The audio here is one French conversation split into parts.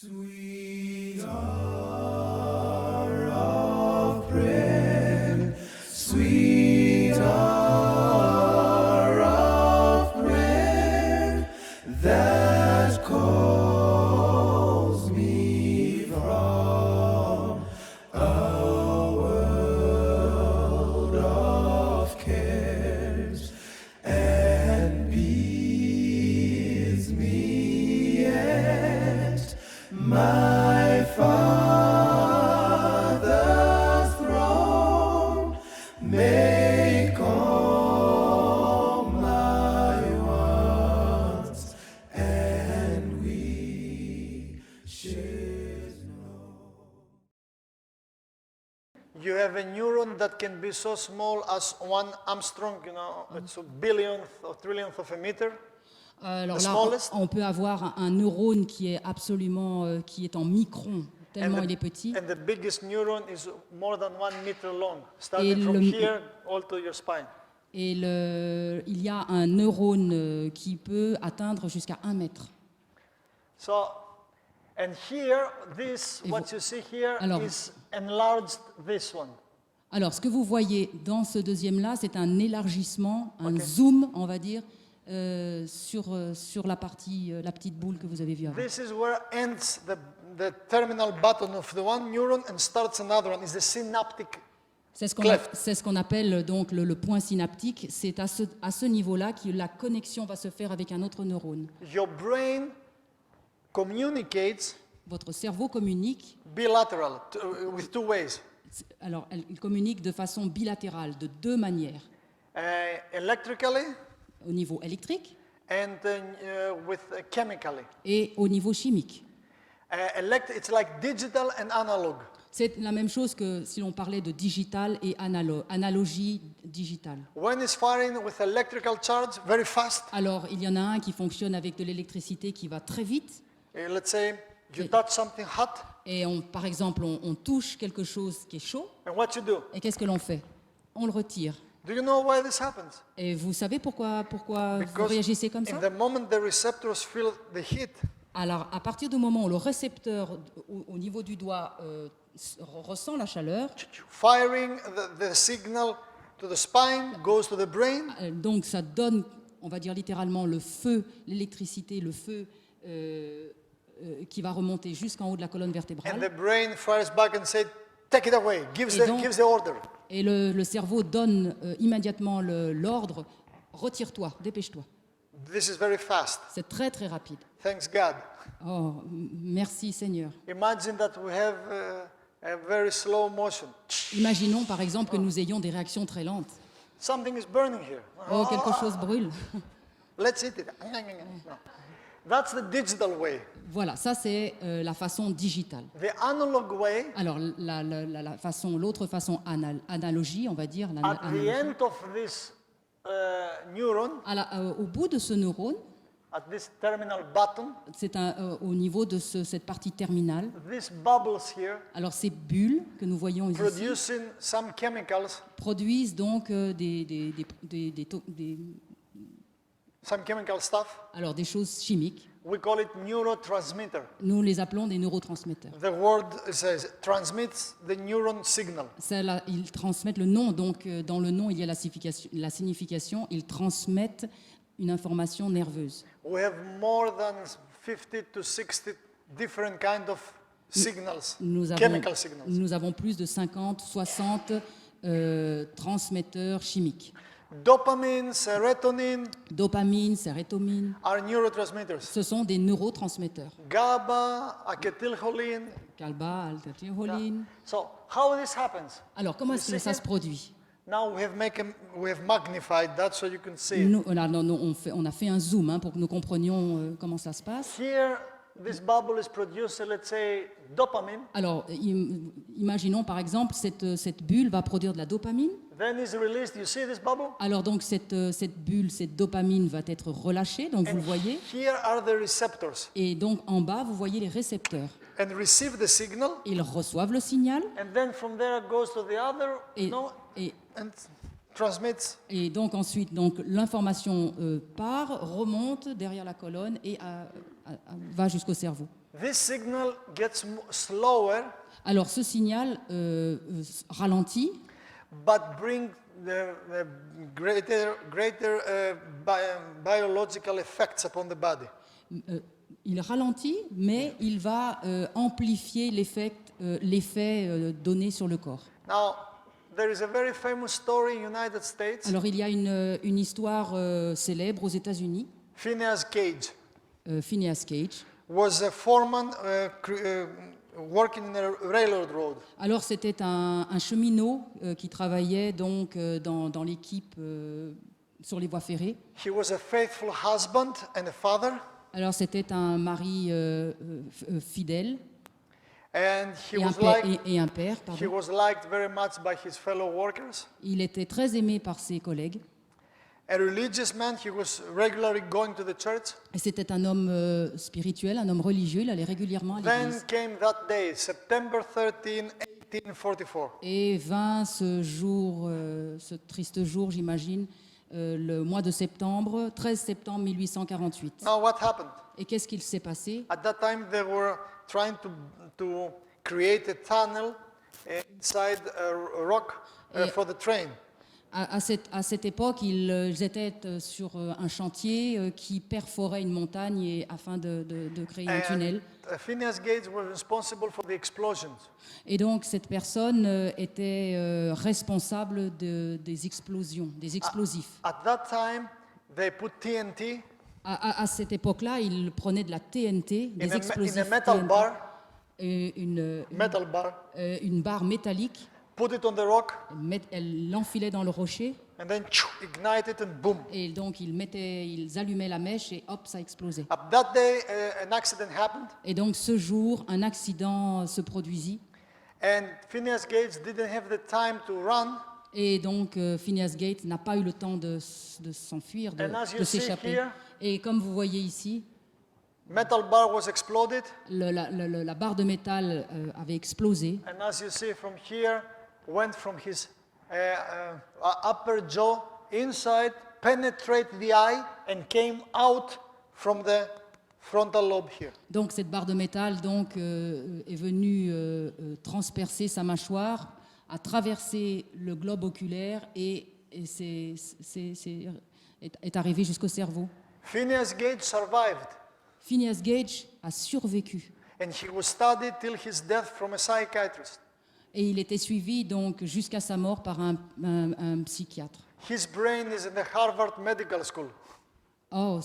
Sweet hour of prayer, sweet hour of prayer that calls me from a world of cares and bids me at my Father's throne make all my wants and wishes known. You have a neuron that can be so small as 1 Armstrong, it's a billionth or trillionth of a meter. Alors The là, smallest. on peut avoir un neurone qui est absolument, qui est en micron, tellement il est petit. And the biggest neuron is more than 1 meter long, Et starting from le- here all to your spine. Et il y a un neurone qui peut atteindre jusqu'à 1 mètre. So, and here, this, Et what vous- you see here Alors- is enlarged this one. Alors, ce que vous voyez dans ce deuxième-là, c'est un élargissement, un Ok. zoom, on va dire, sur la partie, la petite boule que vous avez vue avant. This is where ends the terminal button of the one neuron and starts another one, is the synaptic. C'est ce qu'on Cleft. c'est ce qu'on appelle donc le point synaptique. C'est à ce niveau-là que la connexion va se faire avec un autre neurone. Your brain communicates Votre cerveau communique, bilateral, with 2 ways. alors il communique de façon bilatérale, de 2 manières. Electrically Au niveau électrique and chemically. et au niveau chimique. It's like digital and analog. C'est la même chose que si l'on parlait de digital et analogie digitale. One is firing with electrical charge very fast. Alors, il y en a un qui fonctionne avec de l'électricité qui va très vite. Let's say you touch something hot, Et par exemple, on touche quelque chose qui est chaud. and what you do? Et qu'est-ce que l'on fait? On le retire. Do you know why this happens? Et vous savez pourquoi vous Because réagissez comme ça? in the moment the receptors feel the heat, Alors, à partir du moment où le récepteur au niveau du doigt ressent la chaleur, firing the signal to the spine goes to the brain, donc ça donne, on va dire littéralement, le feu, l'électricité, le feu qui va remonter jusqu'en haut de la colonne and vertébrale. the brain fires back and says, "Take it away." Gives Et donc- the order. Et le cerveau donne immédiatement l'ordre, retire-toi, dépêche-toi. This is very fast. C'est très très rapide. Thanks God. Oh, merci Seigneur. Imagine that we have a very slow motion. Imaginons par exemple que nous ayons des réactions très lentes. Something is burning here. Oh, quelque chose brûle. Let's eat it. No. That's the digital way. Voilà, ça c'est la façon digitale. The analog way, Alors l'autre façon analogie, on va dire. at the end of this neuron, Au bout de ce neurone, at this terminal button, c'est au niveau de cette partie terminale. these bubbles here Alors ces bulles que nous voyons ici producing some chemicals, produisent donc some chemical stuff. des choses chimiques. We call it neurotransmitter. Nous les appelons des neurotransmetteurs. The word says transmits the neuron signal. Ils transmettent le nom, donc dans le nom il y a la signification, ils transmettent une information nerveuse. We have more than 50 to 60 different kind of signals, chemical signals. Nous avons plus de 50, 60 transmetteurs chimiques. Dopamine, serotonin Dopamine, sérotonine, are neurotransmitters. ce sont des neurotransmetteurs. GABA, acetylcholine. Calba, alpha-thyroline. So how this happens? Alors, comment est-ce que ça see se produit? Now we have magnified that so you can see it. On a fait un zoom pour que nous comprenions comment ça se passe. Here, this bubble is producing, let's say, dopamine. Alors, imaginons par exemple, cette bulle va produire de la dopamine. Then is released. You see this bubble? Alors donc cette bulle, cette dopamine va être relâchée, donc vous le voyez. Here are the receptors. Et donc en bas, vous voyez les récepteurs. And receive the signal. Ils reçoivent le signal And then from there it goes to the other. et, No, et, and transmits. et donc ensuite, l'information part, remonte derrière la colonne et va jusqu'au cerveau. this signal gets slower, Alors ce signal ralentit, but bring the greater biological effects upon the body. il ralentit, mais il va amplifier l'effet donné sur le corps. Now, there is a very famous story in United States. Alors il y a une histoire célèbre aux États-Unis. Phineas Gage Phineas Gage. was a foreman working in a railroad road. Alors c'était un cheminot qui travaillait donc dans l'équipe sur les voies ferrées. He was a faithful husband and a father, Alors c'était un mari fidèle and he et un was père, liked, et un père, he pardon. was liked very much by his fellow workers. Il était très aimé par ses collègues. A religious man, he was regularly going to the church. Et c'était un homme spirituel, un homme religieux. Il allait régulièrement à Then l'église. came that day, September 13, 1844. Et vint ce jour, ce triste jour, j'imagine, le mois de septembre, 13 septembre 1848. Now what happened? Et qu'est-ce qu'il s'est passé? At that time they were trying to create a tunnel inside a rock for the train. À cette époque, ils étaient sur un chantier qui perforait une montagne afin de créer un tunnel. And Phineas Gage was responsible for the explosions. Et donc, cette personne était responsable des explosions, des explosifs. At that time, they put TNT À cette époque-là, ils prenaient de la TNT, in des explosifs a metal TNT, bar, une barre métallique. put it on the rock, Elle l'enfilait dans le rocher and then ignite it and boom. et donc ils allumaient la mèche et hop, ça explosait. At that day, an accident happened, Et donc ce jour, un accident se produisit and Phineas Gage didn't have the time to run. et donc Phineas Gage n'a pas eu le temps de s'enfuir, And as you de see s'échapper. here- Et comme vous voyez ici, Metal bar was exploded, la barre de métal avait explosé. and as you see from here, went from his upper jaw inside, penetrate the eye, and came out from the frontal lobe here. Donc cette barre de métal donc, est venue transpercer sa mâchoire, a traversé le globe oculaire et est arrivée jusqu'au cerveau. Phineas Gage survived, Phineas Gage a survécu and he was studied till his death from a psychiatrist. et il était suivi donc jusqu'à sa mort par un psychiatre. His brain is in the Harvard Medical School. Oh,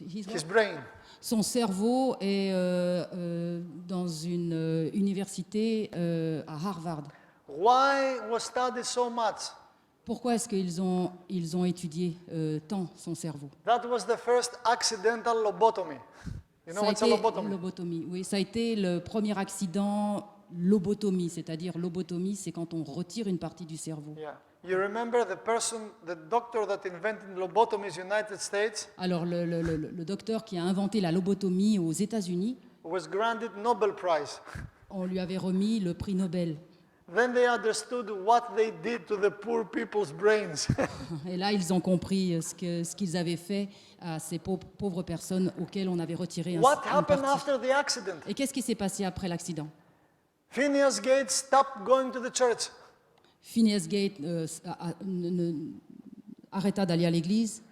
His brain. son cerveau est dans une université à Harvard. Why was studied so much? Pourquoi est-ce qu'ils ont étudié tant son cerveau? That was the first accidental lobotomy. You know Ça a what's a été lobotomy? lobotomie. Oui, ça a été le premier accident lobotomie, c'est-à-dire lobotomie, c'est quand on retire une partie du cerveau. Yeah. You remember the doctor that invented lobotomies in the United States Alors le docteur qui a inventé la lobotomie aux États-Unis, was granted Nobel Prize. on lui avait remis le prix Nobel. Then they understood what they did to the poor people's brains. Et là, ils ont compris ce qu'ils avaient fait à ces pauvres personnes auxquelles on avait retiré What une happened partie. after the accident? Et qu'est-ce qui s'est passé après l'accident? Phineas Gage stopped going to the church. Phineas Gage arrêta d'aller à l'église.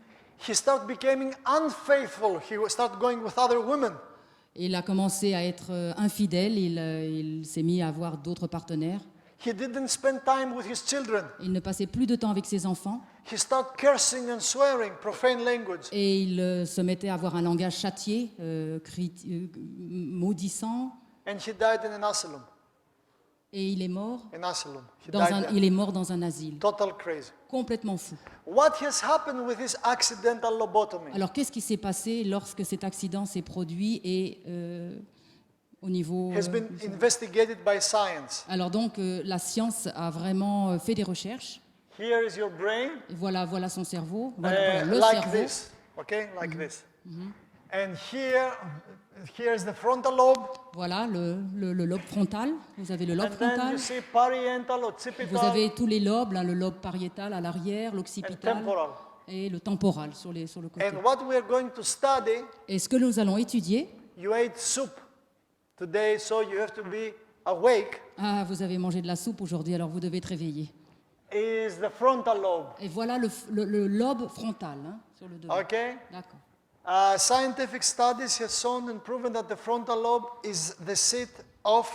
He started becoming unfaithful. He started going with other women. Il a commencé à être infidèle. Il s'est mis à avoir d'autres partenaires. He didn't spend time with his children. Il ne passait plus de temps avec ses enfants. He started cursing and swearing, profane language. Et il se mettait à avoir un langage châtié, maudissant. And he died in an asylum. Et il est mort An asylum. He dans died there. il est mort dans un asile. Total crazy. Complètement fou. What has happened with this accidental lobotomy? Alors, qu'est-ce qui s'est passé lorsque cet accident s'est produit et au niveau... Has been investigated by science. Alors donc, la science a vraiment fait des recherches. Here is your brain, Et voilà son cerveau. Voilà le like cerveau. this, okay, like this. And here is the frontal lobe, Voilà le lobe frontal. Vous avez le lobe and then frontal. you see parietal, Vous occipital, avez tous les lobes, là, le lobe pariétal à l'arrière, and l'occipital temporal. et le temporal sur le côté. And what we are going to study Et ce que nous allons étudier, you ate soup today, so you have to be awake, Ah, vous avez mangé de la soupe aujourd'hui, alors vous devez être réveillé. is the frontal lobe. Et voilà le lobe frontal, hein, sur le devant. Okay? D'accord. Scientific studies have shown and proven that the frontal lobe is the seat of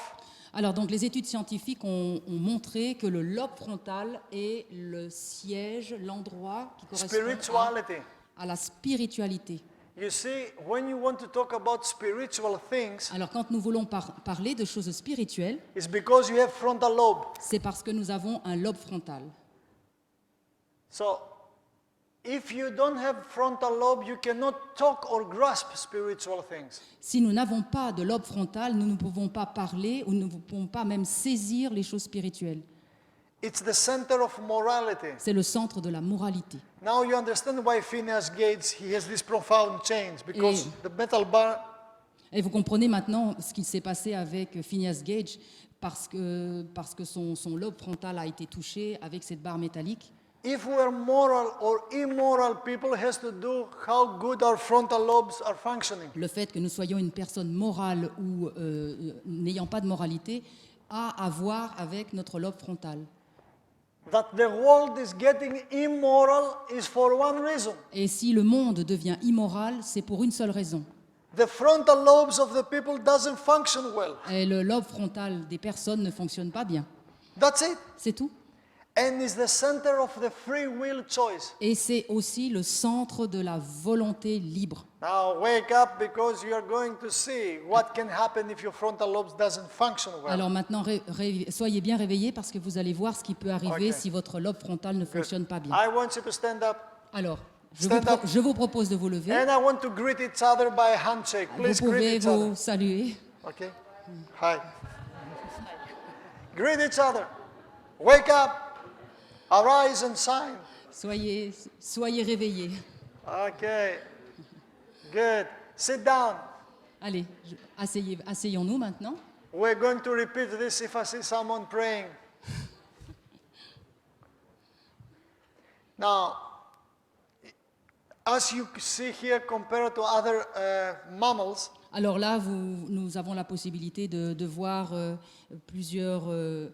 Alors, donc, les études scientifiques ont montré que le lobe frontal est le siège, l'endroit qui correspond spirituality. à la spiritualité. You see, when you want to talk about spiritual things, Alors, quand nous voulons parler de choses spirituelles, it's because you have frontal lobe. c'est parce que nous avons un lobe frontal. So, if you don't have frontal lobe, you cannot talk or grasp spiritual things. Si nous n'avons pas de lobe frontal, nous ne pouvons pas parler ou nous ne pouvons pas même saisir les choses spirituelles. It's the center of morality. C'est le centre de la moralité. Now you understand why Phineas Gates, he has this profound change, because the metal bar, Et vous comprenez maintenant ce qui s'est passé avec Phineas Gage parce que son lobe frontal a été touché avec cette barre métallique. if we are moral or immoral people, has to do how good our frontal lobes are functioning. Le fait que nous soyons une personne morale ou n'ayant pas de moralité a à voir avec notre lobe frontal. That the world is getting immoral is for one reason. Et si le monde devient immoral, c'est pour une seule raison. The frontal lobes of the people doesn't function well. Et le lobe frontal des personnes ne fonctionne pas bien. That's it. C'est tout. And is the center of the free will choice. Et c'est aussi le centre de la volonté libre. Now wake up because you are going to see what can happen if your frontal lobes doesn't function well. Alors maintenant, soyez bien réveillés parce que vous allez voir ce qui peut arriver Ok. si votre lobe frontal ne fonctionne pas bien. I want you to stand up. Alors, Stand up. je vous propose de vous lever. And I want to greet each other by a handshake. Vous Please pouvez greet each other. vous saluer. Okay? Hi. Greet each other. Wake up. Arise and shine. Soyez réveillés. Okay. Good. Sit down. Allez, asseyons-nous maintenant. We're going to repeat this if I see someone praying. Now, as you see here compared to other mammals, Alors là, nous avons la possibilité de voir plusieurs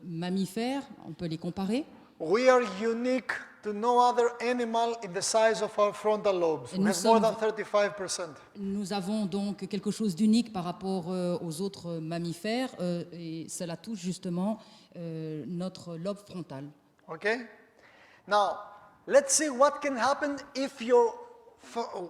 mammifères. On peut les comparer. we are unique to no other animal in the size of our frontal lobes. Et We nous have more sommes- than 35%. Nous avons donc quelque chose d'unique par rapport aux autres mammifères et cela touche justement notre lobe frontal. Okay? Now, let's see what can happen if your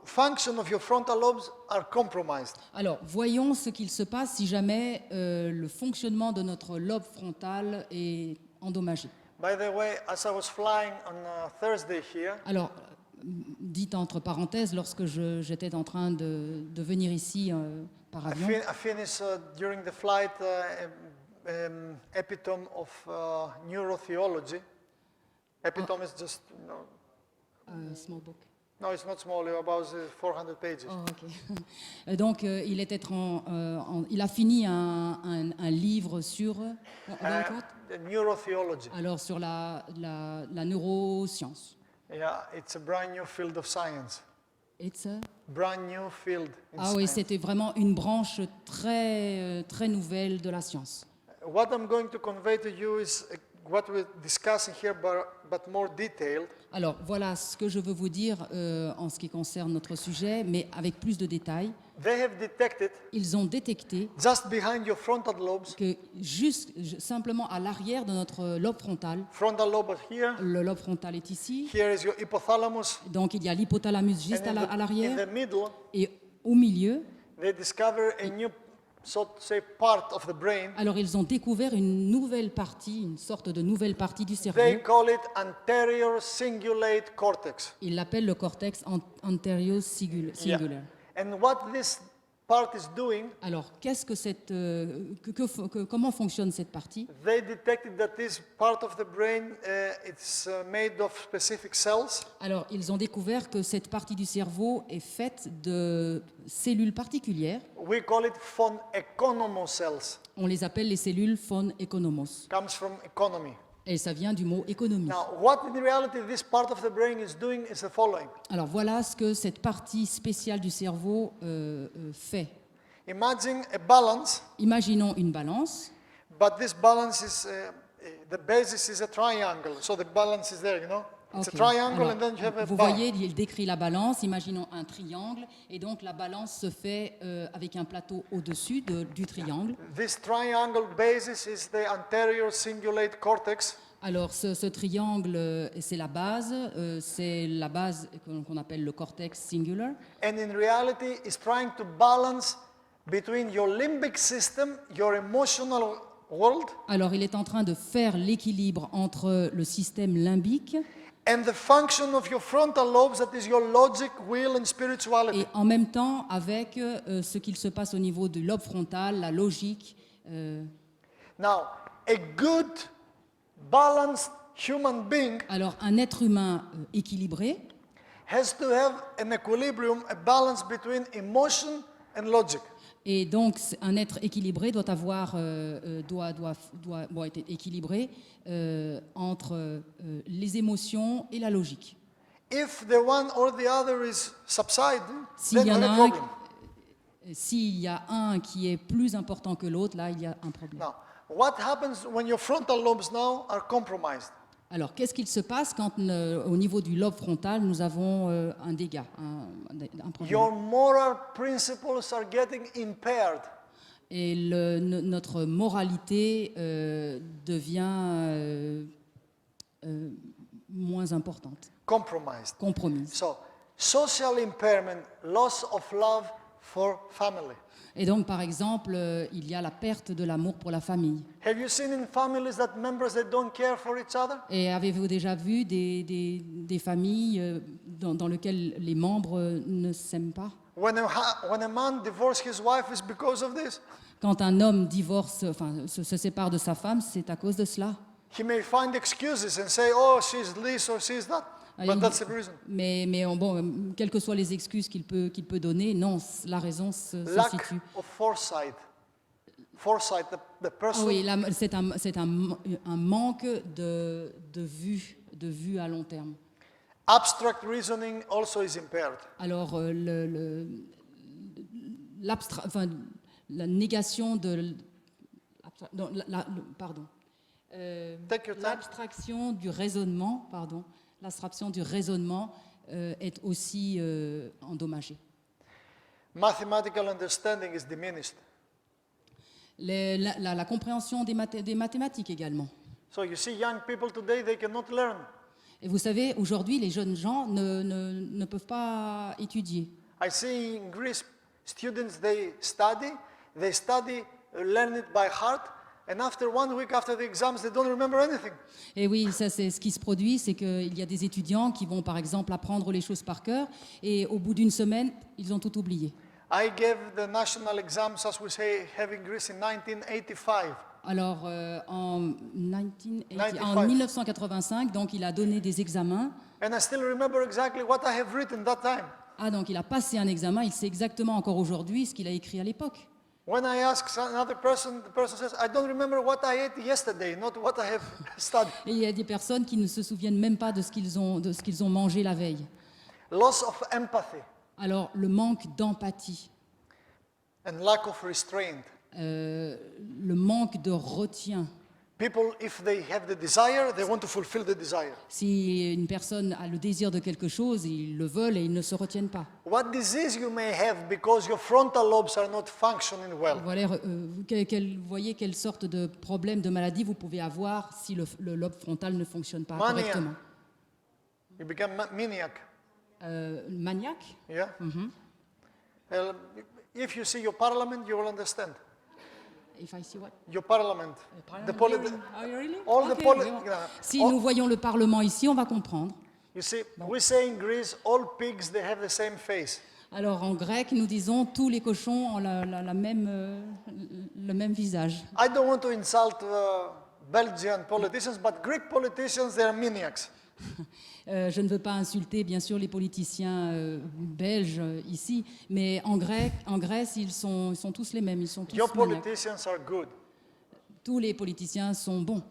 function of your frontal lobes are compromised. Alors, voyons ce qu'il se passe si jamais le fonctionnement de notre lobe frontal est endommagé. By the way, as I was flying on Thursday here, Alors, dit entre parenthèses, lorsque j'étais en train de venir ici par avion, I finished during the flight epitome of neurotheology. Epitome is just, small book. no, it's not small, about 400 pages. Oh, ok. Donc, il a fini un livre sur about what? The neurotheology. Alors sur la neuroscience. Yeah, it's a brand new field of science. It's a- Brand new field in Ah oui, science. c'était vraiment une branche très nouvelle de la science. What I'm going to convey to you is what we're discussing here, but more detailed. Alors voilà ce que je veux vous dire en ce qui concerne notre sujet, mais avec plus de détails. They have detected Ils ont détecté just behind your frontal lobes, que simplement à l'arrière de notre lobe frontal, frontal lobe is here, le lobe frontal est ici, here is your hypothalamus, donc il y a l'hypothalamus juste and à in l'arrière, the middle, et au milieu, they discover a new, so to say, part of the brain. alors ils ont découvert une nouvelle partie, une sorte de nouvelle partie du cerveau. They call it anterior cingulate cortex. Ils l'appellent le cortex anterior singular. Yeah. And what this part is doing, Alors, qu'est-ce que comment fonctionne cette partie? they detected that this part of the brain it's made of specific cells. Alors, ils ont découvert que cette partie du cerveau est faite de cellules particulières. We call it von economos cells. On les appelle les cellules von economos. Comes from economy. Et ça vient du mot économie. Now, what in reality this part of the brain is doing is the following. Alors, voilà ce que cette partie spéciale du cerveau fait. Imagine a balance, Imaginons une balance, but this balance is, the basis is a triangle. So the balance is there, you know? It's Ok. a triangle Alors, and then you have a vous bar. voyez, il décrit la balance, imaginons un triangle, et donc la balance se fait avec un plateau au-dessus du triangle. This triangle basis is the anterior cingulate cortex. Alors ce triangle, c'est la base qu'on appelle le cortex singular, And in reality, it's trying to balance between your limbic system, your emotional world, Alors, il est en train de faire l'équilibre entre le système limbique and the function of your frontal lobes, that is your logic, will, and spirituality. et en même temps avec ce qu'il se passe au niveau du lobe frontal, la logique. Now, a good, balanced human being Alors, un être humain équilibré has to have an equilibrium, a balance between emotion and logic. et donc un être équilibré doit être équilibré entre les émotions et la logique. If the one or the other is subsiding, S'il then y you en have a a un, problem. s'il y a un qui est plus important que l'autre, là, il y a un problème. Now, what happens when your frontal lobes now are compromised? Alors, qu'est-ce qu'il se passe quand, au niveau du lobe frontal, nous avons un dégât, un problème? Your moral principles are getting impaired. Et notre moralité devient moins importante, Compromised. compromise. So, social impairment, loss of love for family. Et donc, par exemple, il y a la perte de l'amour pour la famille. Have you seen in families that members they don't care for each other? Et avez-vous déjà vu des familles dans lesquelles les membres ne s'aiment pas? When a man divorces his wife, is because of this. Quand un homme se sépare de sa femme, c'est à cause de cela. He may find excuses and say, "Oh, she's this or she's that," but that's the reason. Mais bon, quelles que soient les excuses qu'il peut donner, non, la raison se Lack situe. of foresight. Foresight, the Ah person. oui, là, c'est un manque de vue à long terme. Abstract reasoning also is impaired. Alors, la négation de... Take your time. L'abstraction du raisonnement, l'abstraction du raisonnement est aussi endommagée. Mathematical understanding is diminished. La compréhension des mathématiques également. So you see young people today, they cannot learn. Et vous savez, aujourd'hui, les jeunes gens ne peuvent pas étudier. I see in Greece, students, they study, learn it by heart, and after 1 week after the exams, they don't remember anything. Et oui, ça c'est ce qui se produit, c'est qu'il y a des étudiants qui vont par exemple apprendre les choses par cœur et au bout d'une semaine, ils ont tout oublié. I gave the national exams, as we have in Greece, in 1985. Alors en 95. 1985, donc il a donné des examens. And I still remember exactly what I have written that time. Ah, donc il a passé un examen, il sait exactement encore aujourd'hui ce qu'il a écrit à l'époque. When I ask another person, the person says, I don't remember what I ate yesterday, not what I have studied. Et il y a des personnes qui ne se souviennent même pas de ce qu'ils ont mangé la veille. Loss of empathy Alors le manque d'empathie, and lack of restraint. le manque de retien. People, if they have the desire, they want to fulfill the desire. Si une personne a le désir de quelque chose, ils le veulent et ils ne se retiennent pas. What disease you may have because your frontal lobes are not functioning well. Voilà, vous voyez quelle sorte de problème, de maladie vous pouvez avoir si le lobe frontal ne fonctionne pas Mania. correctement. You become maniac. Maniaque? Yeah? If you see your parliament, you will understand. If I see what? Your parliament. The poli- Oh, really? all the Ok, poli- oui, bon. yeah. Si All- nous voyons le Parlement ici, on va comprendre. You see, we say in Greece, all pigs, they have the same face. Alors en grec, nous disons tous les cochons ont le même visage. I don't want to insult Belgian politicians, but Greek politicians, they are maniacs. Je ne veux pas insulter, bien sûr, les politiciens belges ici, mais en Grèce, ils sont tous les mêmes, ils sont tous Your maniaques. politicians are good. Tous les politiciens sont bons.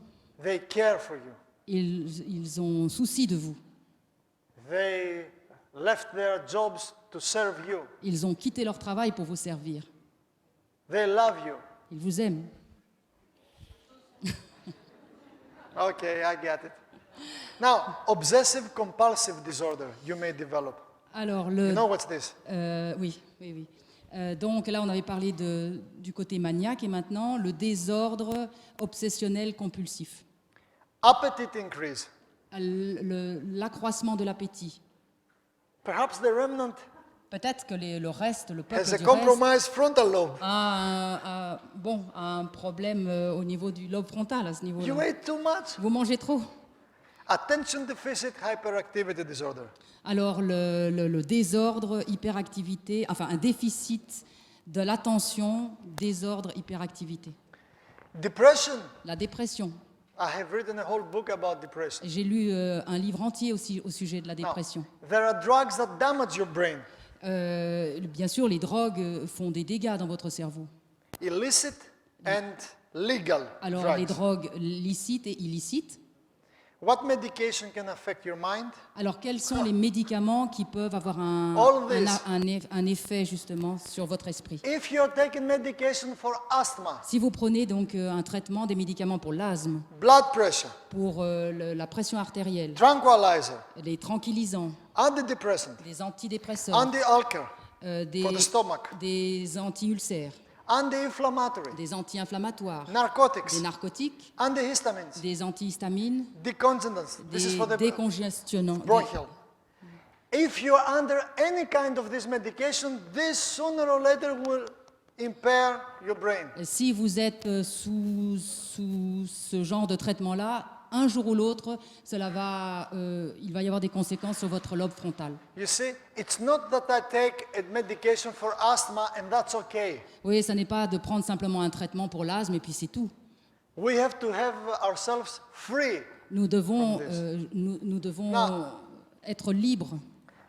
They care for you. Ils ont souci de vous. They left their jobs to serve you. Ils ont quitté leur travail pour vous servir. They love you. Ils vous aiment. Okay, I get it. Now, obsessive compulsive disorder you may develop. Alors, You know what's this? oui. Donc là, on avait parlé du côté maniaque et maintenant le désordre obsessionnel compulsif. Appetite increase. L'accroissement de l'appétit. Perhaps the remnant Peut-être que le reste, le peuple has a du reste, compromised frontal lobe. a un problème au niveau du lobe frontal à ce You niveau-là. ate too much. Vous mangez trop. Attention deficit hyperactivity disorder. Alors le désordre, hyperactivité, enfin un déficit de l'attention, désordre, hyperactivité. Depression. La dépression. I have written a whole book about depression. J'ai lu un livre entier aussi au sujet de la Now, dépression. there are drugs that damage your brain. Bien sûr, les drogues font des dégâts dans votre cerveau. Illicit and legal Alors les drugs. drogues licites et illicites. What medication can affect your mind? Alors quels sont les médicaments qui peuvent avoir All this. un effet justement sur votre esprit? If you're taking medication for asthma, Si vous prenez donc un traitement, des médicaments pour l'asthme, blood pressure, pour la pression artérielle, tranquilizer, les tranquillisants, antidepressant, les antidépresseurs, anti-ulcer, des, for the stomach, des anti-ulcères, anti-inflammatory, des anti-inflammatoires, narcotics, des narcotiques, antihistamines, des antihistamines, decongestants. This is for des the décongestionnants. bronchial. If you're under any kind of this medication, this sooner or later will impair your brain. Si vous êtes sous ce genre de traitement-là, un jour ou l'autre, il va y avoir des conséquences sur votre lobe frontal. You see, it's not that I take a medication for asthma and that's okay. Oui, ça n'est pas de prendre simplement un traitement pour l'asthme et puis c'est tout. We have to have ourselves free. Nous devons, From this. nous devons Now- être libres.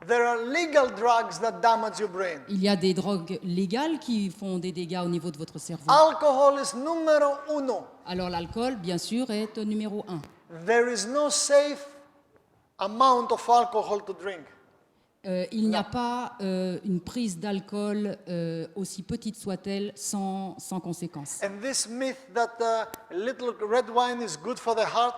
There are legal drugs that damage your brain. Il y a des drogues légales qui font des dégâts au niveau de votre cerveau. Alcohol is numero uno. Alors l'alcool, bien sûr, est numéro 1. There is no safe amount of alcohol to drink. Il n'y a pas une prise d'alcool, aussi petite soit-elle, sans conséquence. And this myth that little red wine is good for the heart,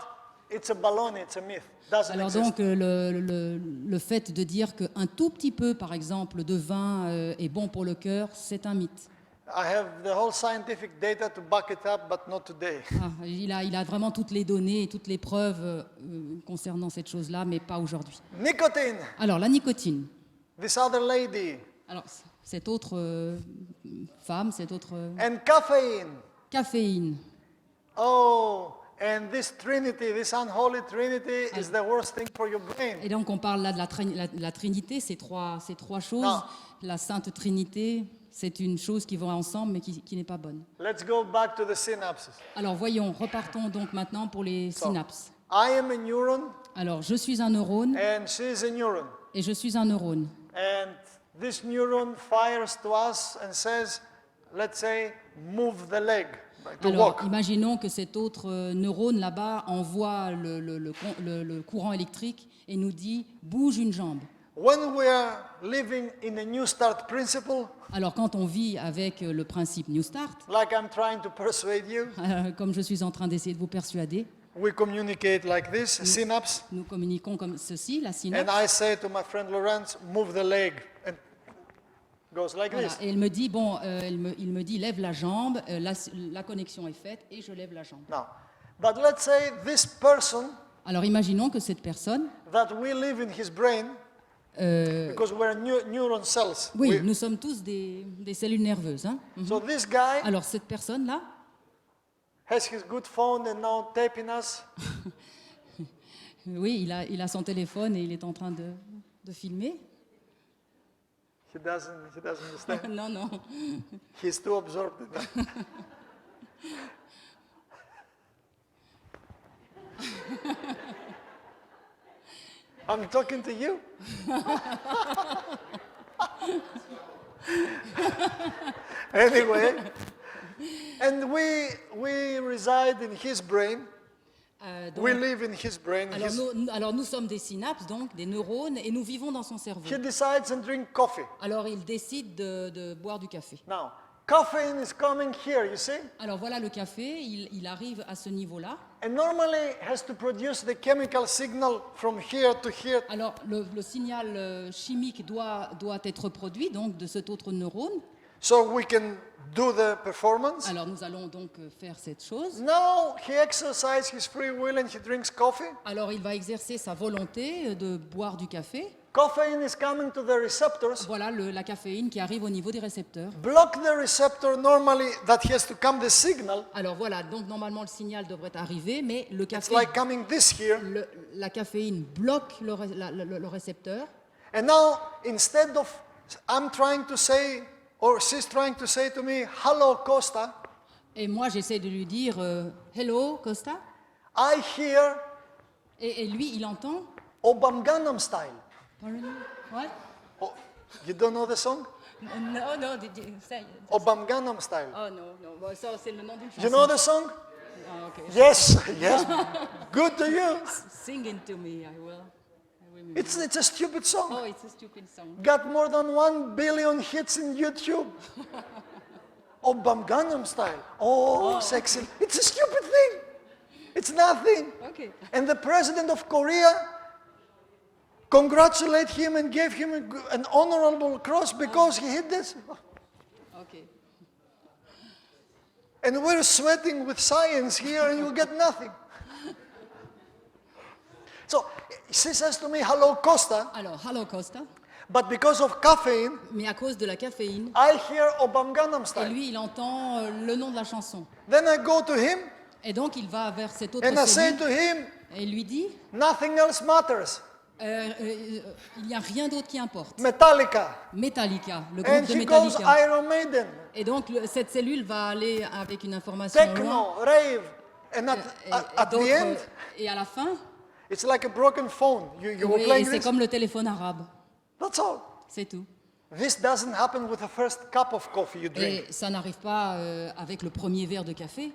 it's a baloney, it's a myth. Doesn't Alors exist. donc le fait de dire qu'un tout petit peu, par exemple, de vin est bon pour le cœur, c'est un mythe. I have the whole scientific data to back it up, but not today. Il a vraiment toutes les données et toutes les preuves concernant cette chose-là, mais pas aujourd'hui. Nicotine. Alors la nicotine. This other lady. Alors cette autre femme, cette autre And caffeine. caféine. Oh, and this trinity, this unholy trinity is the worst thing for your brain. Et donc on parle là de la Trinité, ces trois choses. Non. La Sainte Trinité, c'est une chose qui va ensemble, mais qui n'est pas bonne. Let's go back to the synapses. Alors voyons, repartons donc maintenant pour les synapses. I am a neuron Alors je suis un neurone and she's a neuron. et je suis un neurone. And this neuron fires to us and says, let's say, move the leg to Alors walk. imaginons que cet autre neurone là-bas envoie le courant électrique et nous dit « bouge une jambe ». When we are living in a New Start principle, Alors quand on vit avec le principe New Start, like I'm trying to persuade you, comme je suis en train d'essayer de vous persuader, we communicate like this, synapse, nous communiquons comme ceci, la and synapse. I say to my friend Lawrence, move the leg, and goes like Voilà. this. Et il me dit, il me dit, lève la jambe, la connexion est faite et je lève la jambe. Now, but let's say this person Alors imaginons que cette personne, that we live in his brain, because we're neuron cells. oui, nous sommes tous des cellules nerveuses. Hein. So this guy Alors cette personne-là, has his good phone and now taping us. oui, il a son téléphone et il est en train de filmer. He doesn't understand. Non, non. He's too absorbed in that. I'm talking to you. Anyway, and we reside in his brain. Donc, We live in his brain. alors nous sommes des synapses, donc des neurones, et nous vivons dans son cerveau. He decides and drink coffee. Alors il décide de boire du café. Now, caffeine is coming here, you see? Alors voilà le café, il arrive à ce niveau-là. And normally it has to produce the chemical signal from here to here. Alors le signal chimique doit être produit donc de cet autre neurone. So we can do the performance. Alors nous allons donc faire cette chose. Now he exercises his free will and he drinks coffee. Alors il va exercer sa volonté de boire du café. Caffeine is coming to the receptors. Voilà la caféine qui arrive au niveau des récepteurs. Block the receptor normally that has to come the signal. Alors voilà, donc normalement le signal devrait arriver, mais le It's café, like coming this here. la caféine bloque le récepteur. And now instead of I'm trying to say or she's trying to say to me, hello Costa, Et moi j'essaie de lui dire Hello Costa. I hear Et lui il entend. Obam Gangnam Style. Pardon? What? Oh, you don't know the song? No, no, did you say? Obam Gangnam Style. Oh non, non, bon, ça c'est le nom d'une chanson. You know the song? Ah, ok. Yes, yes. Good to you. Sing it to me, I will. It's a stupid song. Oh, it's a stupid song. Got more than 1 billion hits in YouTube. Obam Gangnam Style. Oh, sexy. It's a stupid thing. It's nothing. Okay. And the president of Korea congratulated him and gave him an honorable cross because he hit this. Okay. And we're sweating with science here and you get nothing. So she says to me, hello Costa, Alors, Hello Costa. but because of caffeine, Mais à cause de la caféine, I hear Obam Gangnam et Style. lui il entend le nom de la chanson. Then I go to him Et donc il va vers cette autre and I say cellule to him, et il lui dit nothing else matters. il n'y a rien d'autre qui importe. Metallica. Metallica, le And groupe de he goes Metallica. Iron Maiden, Et donc cette cellule va aller avec une information loin. techno, rave. And at the d'autres- end, et à la fin, it's like a broken phone. You were oui, playing c'est this. comme le téléphone arabe. That's all. C'est tout. This doesn't happen with the first cup of coffee you drink. Et ça n'arrive pas avec le premier verre de café.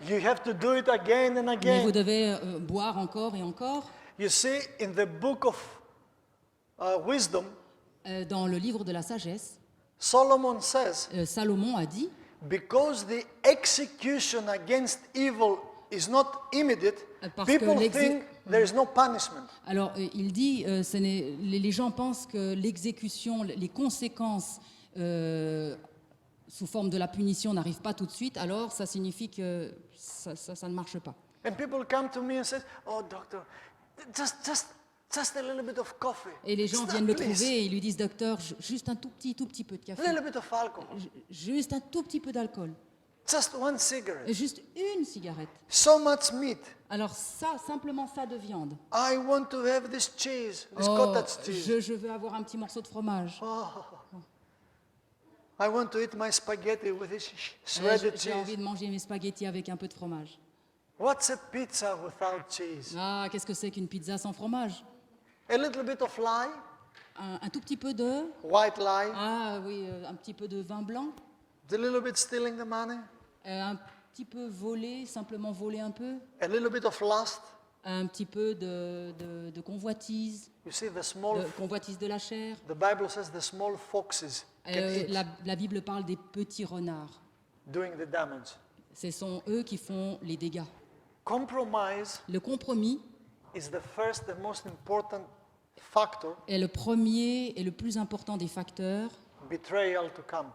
You have to do it again and Mais vous again. devez boire encore et encore. You see, in the book of wisdom, Dans le livre de la sagesse, Solomon says, Salomon a dit, because the execution against evil is not immediate, Parce que people think there is no punishment. alors il dit, les gens pensent que l'exécution, les conséquences sous forme de la punition n'arrivent pas tout de suite, alors ça signifie que ça ne marche pas. And people come to me and say, oh, doctor, just a little bit of coffee. Et les gens Stop, viennent le please. trouver et ils lui disent, docteur, juste un tout petit peu de A café, little bit of alcohol. juste un tout petit peu d'alcool, Just one cigarette. juste une cigarette. So much meat. Alors ça, simplement ça de viande. I want to have this cheese, this Oh, cottage cheese. je veux avoir un petit morceau de fromage. I want to eat my spaghetti with this Eh, shredded J'ai envie cheese. de manger mes spaghettis avec un peu de fromage. What's a pizza without cheese? Ah, qu'est-ce que c'est qu'une pizza sans fromage? A little bit of lye, Un tout petit peu de... white lye, Ah oui, un petit peu de vin blanc. a little bit stealing the money, Un petit peu voler, simplement voler un peu. a little bit of lust. Un petit peu de convoitise, You see, the small, convoitise de la chair. the Bible says the small foxes can eat, La Bible parle des petits renards. doing the damage. Ce sont eux qui font les dégâts. Compromise Le compromis is the first and most important factor, est le premier et le plus important des facteurs betrayal to come.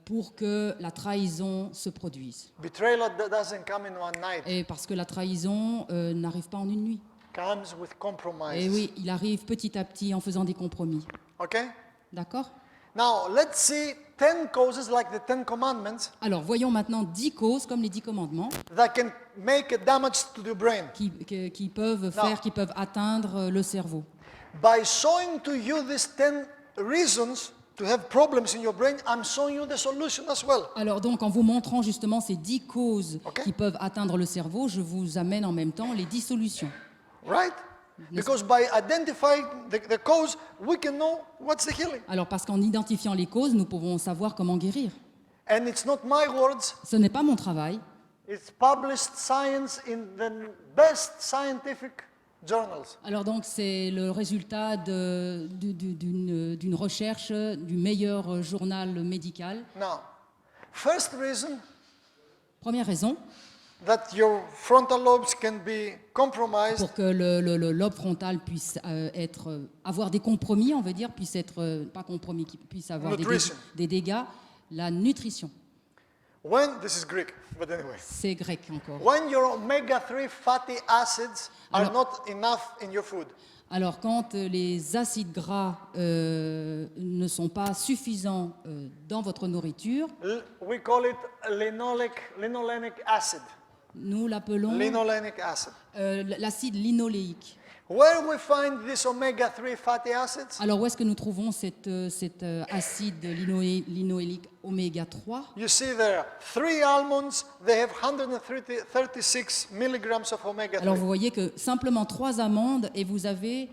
pour que la trahison se produise. Betrayal doesn't come in one night, Et parce que la trahison n'arrive pas en une nuit. comes with compromise. Et oui, il arrive petit à petit en faisant des compromis. Okay? D'accord? Now, let's see 10 causes like the 10 commandments Alors, voyons maintenant 10 causes, comme les 10 commandements, that can make a damage to the brain. qui peuvent faire, qui peuvent atteindre le cerveau. By showing to you these 10 reasons to have problems in your brain, I'm showing you the solution as well. Alors donc, en vous montrant justement ces 10 causes Ok. qui peuvent atteindre le cerveau, je vous amène en même temps les 10 solutions. Right? Because by identifying the cause, we can know what's the healing. Alors parce qu'en identifiant les causes, nous pouvons savoir comment guérir. And it's not my words, Ce n'est pas mon travail, it's published science in the best scientific journals. Alors donc c'est le résultat d'une recherche du meilleur journal médical. Now, first reason Première raison, that your frontal lobes can be compromised pour que le lobe frontal puisse avoir des compromis, on veut dire, puisse être, pas compromis, qu'il puisse avoir Nutrition. des dégâts, la nutrition. when, this is Greek, but anyway, C'est grec encore. when your omega-3 fatty acids are Alors- not enough in your food. Alors quand les acides gras ne sont pas suffisants dans votre nourriture, We call it linolenic acid. nous l'appelons Linolenic acid. l'acide linoléique. Where we find this omega-3 fatty acids? Alors où est-ce que nous trouvons cet acide linoléique oméga 3 You see there, 3 almonds, they have 136 milligrams of omega-3. Alors vous voyez que simplement 3 amandes et vous avez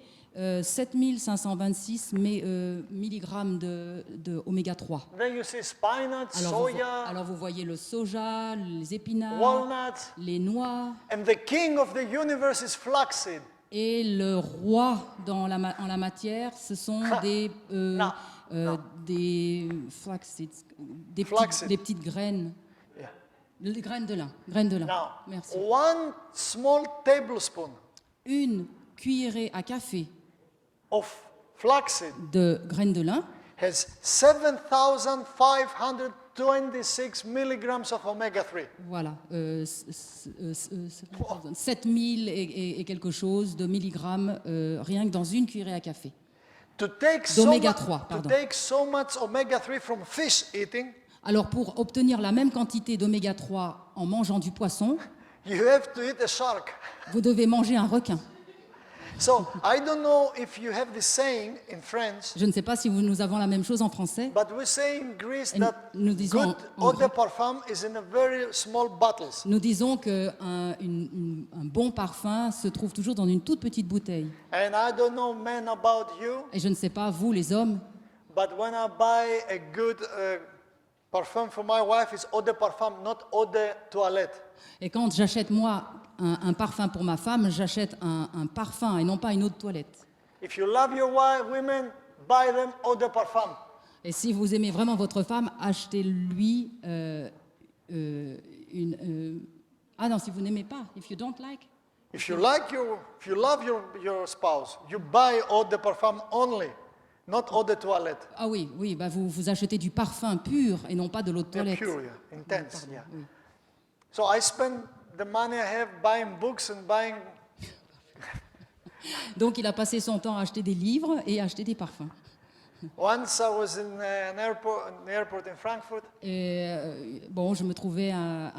7526 milligrammes de oméga 3. Then you see spinach, soya, Alors vous voyez le soja, les épinards, walnuts, les noix, and the king of the universe is flaxseed. et le roi en la matière, ce sont des flax seeds, Flaxseed. des petites graines, Yeah. les graines de lin, graines de lin. Now, Merci. 1 small tablespoon Une cuillerée à café of flaxseed de graines de lin has 7,526 milligrams of omega-3. Voilà, 7000 et quelque chose de milligrammes rien que dans une cuillerée à café. To take D'oméga 3, to pardon. take so much omega-3 from fish eating, Alors pour obtenir la même quantité d'oméga 3 en mangeant du poisson, you have to eat a shark. vous devez manger un requin. So I don't know if you have this saying in French, Je ne sais pas si nous avons la même chose en français. but we say in Greece Et that nous disons good en eau de grec- parfum is in a very small bottles. Nous disons qu'un bon parfum se trouve toujours dans une toute petite bouteille. And I don't know, men, about you, Et je ne sais pas, vous les hommes, but when I buy a good parfum for my wife, it's eau de parfum, not eau de toilette. et quand j'achète moi un parfum pour ma femme, j'achète un parfum et non pas une eau de toilette. If you love your wife, women, buy them eau de parfum. Et si vous aimez vraiment votre femme, achetez-lui ah non, si vous n'aimez pas, if you don't like. If you love your spouse, you buy eau de parfum only, not eau de toilette. Ah oui, oui, bah vous achetez du parfum pur et non pas de l'eau de They're toilette. pure, yeah, intense, Pardon, yeah. oui. So I spend the money I have buying books and buying. Donc il a passé son temps à acheter des livres et à acheter des parfums. Once I was in an airport in Frankfurt, Et bon, je me trouvais à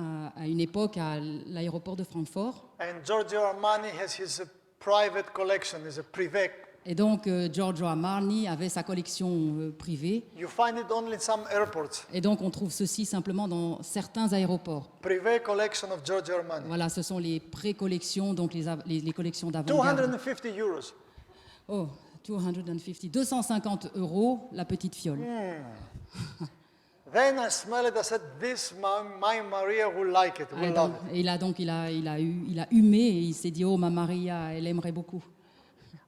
une époque à l'aéroport de Francfort. and Giorgio Armani has his private collection, is a privé. Et donc Giorgio Armani avait sa collection privée. You find it only in some airports. Et donc on trouve ceci simplement dans certains aéroports. Privé collection of Giorgio Armani. Voilà, ce sont les pré-collections, donc les collections d'avant-garde. 250 euros. Oh, 250 €, la petite fiole. Then I smell it. I said, "This my Maria will like it. Et Will donc, love it." et là, donc, il a humé et il s'est dit, oh, ma Maria, elle aimerait beaucoup.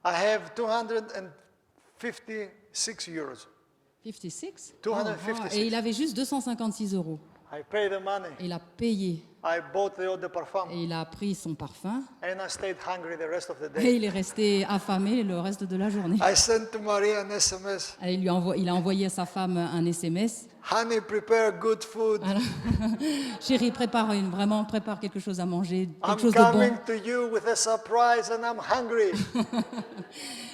I have 256 euros. 56 256. Et il avait juste 256 €. I pay the money. Et il a payé I bought the eau de parfum, et il a pris son parfum and I stayed hungry the rest of the et day. il est resté affamé le reste de la journée. I sent to Maria an SMS. Et il a envoyé à sa femme un SMS. Honey, prepare good food. Chérie, prépare quelque chose à manger, quelque I'm chose de bon. coming to you with a surprise and I'm hungry.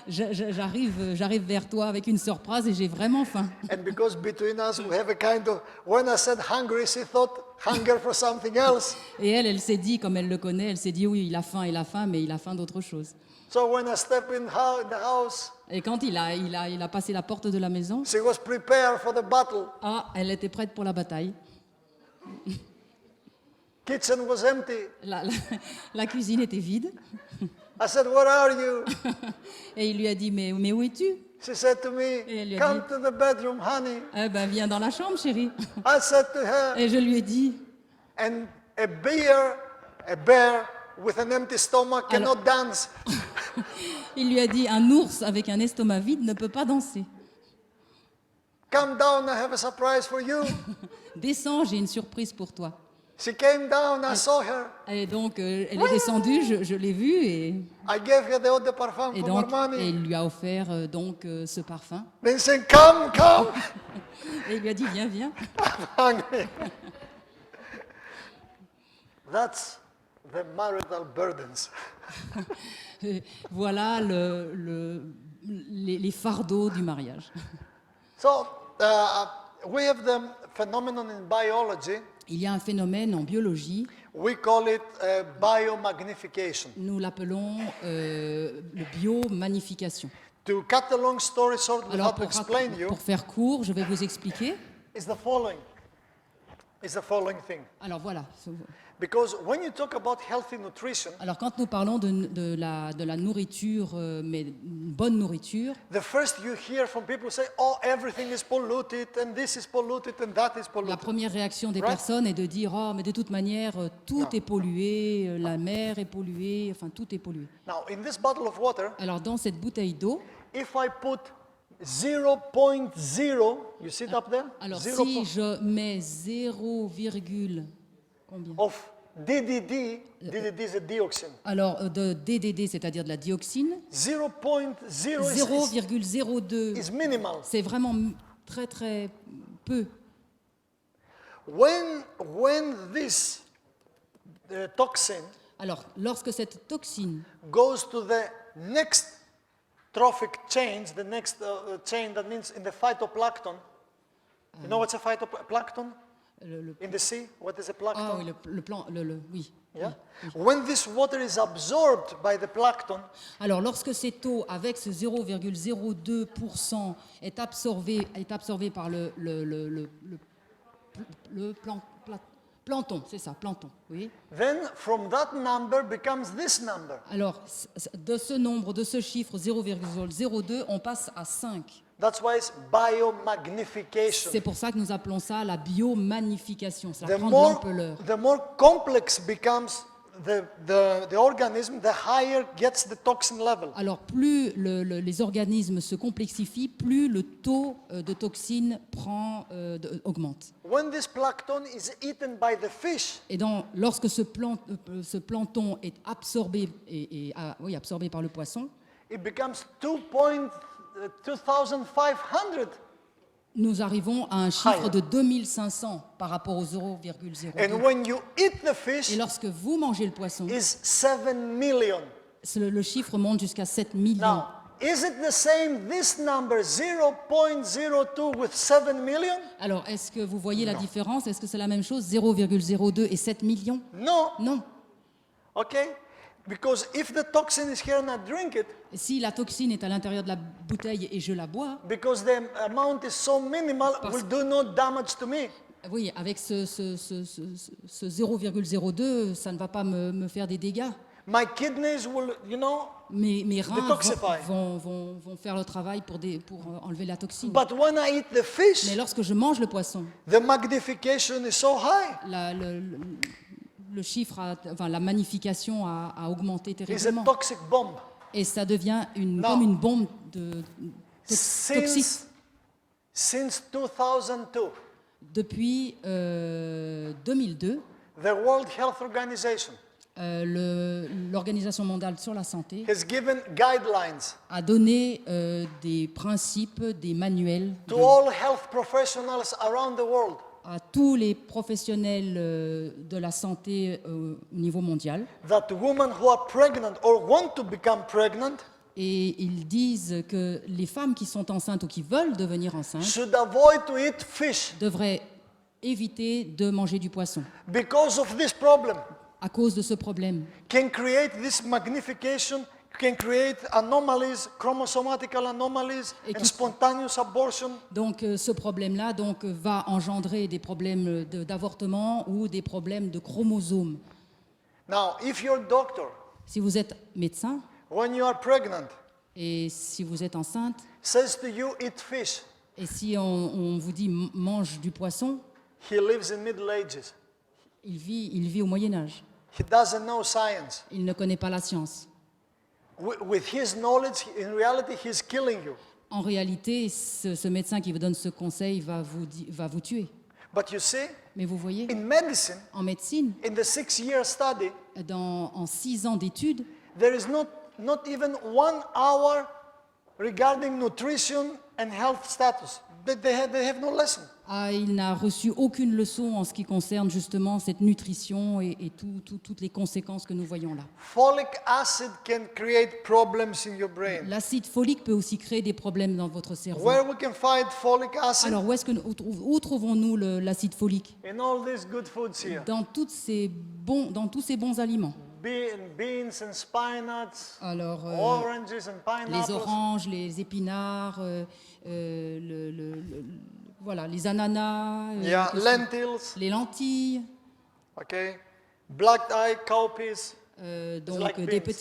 J'arrive vers toi avec une surprise et j'ai vraiment faim. And because between us we have a kind of, when I said hungry, she thought hunger for something else. Et elle s'est dit, comme elle le connaît, elle s'est dit, oui, il a faim, mais il a faim d'autre chose. So when I step in the house, Et quand il a passé la porte de la maison, she was prepared for the battle. elle était prête pour la bataille. Kitchen was empty. La cuisine était vide. I said, "Where are you?" Et il lui a dit, mais où es-tu? She said to me, Et elle lui a "Come dit- to the bedroom, honey." Eh ben, viens dans la chambre, chérie. I said to her, Et je lui ai dit, and a bear with an empty stomach cannot dance. Il lui a dit, un ours avec un estomac vide ne peut pas danser. Come down, I have a surprise for you. Descends, j'ai une surprise pour toi. She came down, I saw her. Et donc, elle est descendue, je l'ai vue, et I gave her the eau de parfum for donc, more et money. il lui a offert ce parfum. Then saying, come, come. Et il lui a dit, viens, viens. Hungry. That's the marital burdens. Voilà les fardeaux du mariage. So we have the phenomenon in biology. Il y a un phénomène en biologie, We call it biomagnification. nous l'appelons le biomagnification. To cut a long story short, we Alors, have to explain you, pour faire court, je vais vous expliquer. is the following. Is the following thing. Alors voilà. Because when you talk about healthy nutrition, Alors quand nous parlons de la nourriture, mais une bonne nourriture, the first you hear from people say, oh, everything is polluted, and this is polluted, and that is la polluted. première réaction des Right. personnes est de dire « Oh, mais de toute manière, tout est pollué, la mer est polluée, enfin tout est pollué. Now, in this bottle of water, » Alors dans cette bouteille d'eau, if I put 0.0, you see it up there? alors 0. si je mets 0, combien Of DDD, DDD is a dioxin. Alors de DDD, c'est-à-dire de la dioxine, 0.0 0,02, is minimal. c'est vraiment très très peu. When this toxin Alors lorsque cette toxine goes to the next trophic chain, the next chain that means in the phytoplankton, you know what's a phytoplankton? In the sea, what is a plankton? Ah oui, oui. Yeah? When this water is absorbed by the plankton, Alors, lorsque cette eau, avec ce 0,02%, est absorbée par le plancton, c'est ça, plancton, oui. then from that number becomes this number. Alors, de ce nombre, de ce chiffre 0,02, on passe à 5. That's why it's biomagnification. C'est pour ça que nous appelons ça la biomagnification, ça The prend de more, l'ampleur. the more complex becomes the organism, the higher gets the toxin level. Alors, plus les organismes se complexifient, plus le taux de toxines augmente. When this plankton is eaten by the fish, Et lorsque ce plancton est absorbé, absorbé par le poisson, it becomes 2,500. nous arrivons à un chiffre Higher. de 2500 par rapport au 0,02. And when you eat the Et fish, lorsque vous mangez le poisson, is 7 million. le chiffre monte jusqu'à 7 millions. Now, is it the same, this number, 0.02 with 7 million? Alors, est-ce que vous voyez la différence? Est-ce que c'est la même chose, 0,02 et 7 millions? No. Non. Okay? Because if the toxin is here and I drink it, Si la toxine est à l'intérieur de la bouteille et je la bois, because the amount is so minimal, will do no damage to me. oui, avec ce 0,02, ça ne va pas me faire des dégâts. My kidneys will, Mes reins Detoxify. vont faire le travail pour enlever la toxine. but when I eat the fish, Mais lorsque je mange le poisson, the magnification is so high. le chiffre, la magnification a augmenté It's a terriblement. toxic bomb. Et ça devient Non. comme une bombe toxique. Since 2002, Depuis 2002, the World Health Organization l'Organisation mondiale sur la santé has given guidelines a donné des principes, des manuels to all health professionals around the world à tous les professionnels de la santé au niveau mondial. that women who are pregnant or want to become pregnant Et ils disent que les femmes qui sont enceintes ou qui veulent devenir enceintes should avoid to eat fish devraient éviter de manger du poisson because of this problem. à cause de ce problème. Can create this magnification, can create anomalies, chromosomatic anomalies, Et and qui- spontaneous abortion. Donc ce problème-là va engendrer des problèmes d'avortement ou des problèmes de chromosomes. Now, if your doctor, Si vous êtes médecin when you are pregnant, et si vous êtes enceinte says to you, eat fish, et si on vous dit mange du poisson, he lives in Middle Ages. il vit au Moyen Âge. He doesn't know science. Il ne connaît pas la science. With his knowledge, in reality, he's killing you. En réalité, ce médecin qui vous donne ce conseil va vous tuer. But you see, Mais vous voyez, in medicine, en médecine, in the 6-year study, en 6 ans d'études, there is not even 1 hour regarding nutrition and health status. They have no lesson. il n'a reçu aucune leçon en ce qui concerne justement cette nutrition et toutes les conséquences que nous voyons là. Folic acid can create problems in your brain. L'acide folique peut aussi créer des problèmes dans votre cerveau. Where we can find folic acid? Alors où trouvons-nous l'acide folique? In all these good foods here. Dans tous ces bons aliments. Beans and spinaches, Alors, oranges and les pineapples. oranges, les épinards, voilà, les ananas, Yeah, lentils. les lentilles, Okay. Black eye cowpeas. donc like des beans.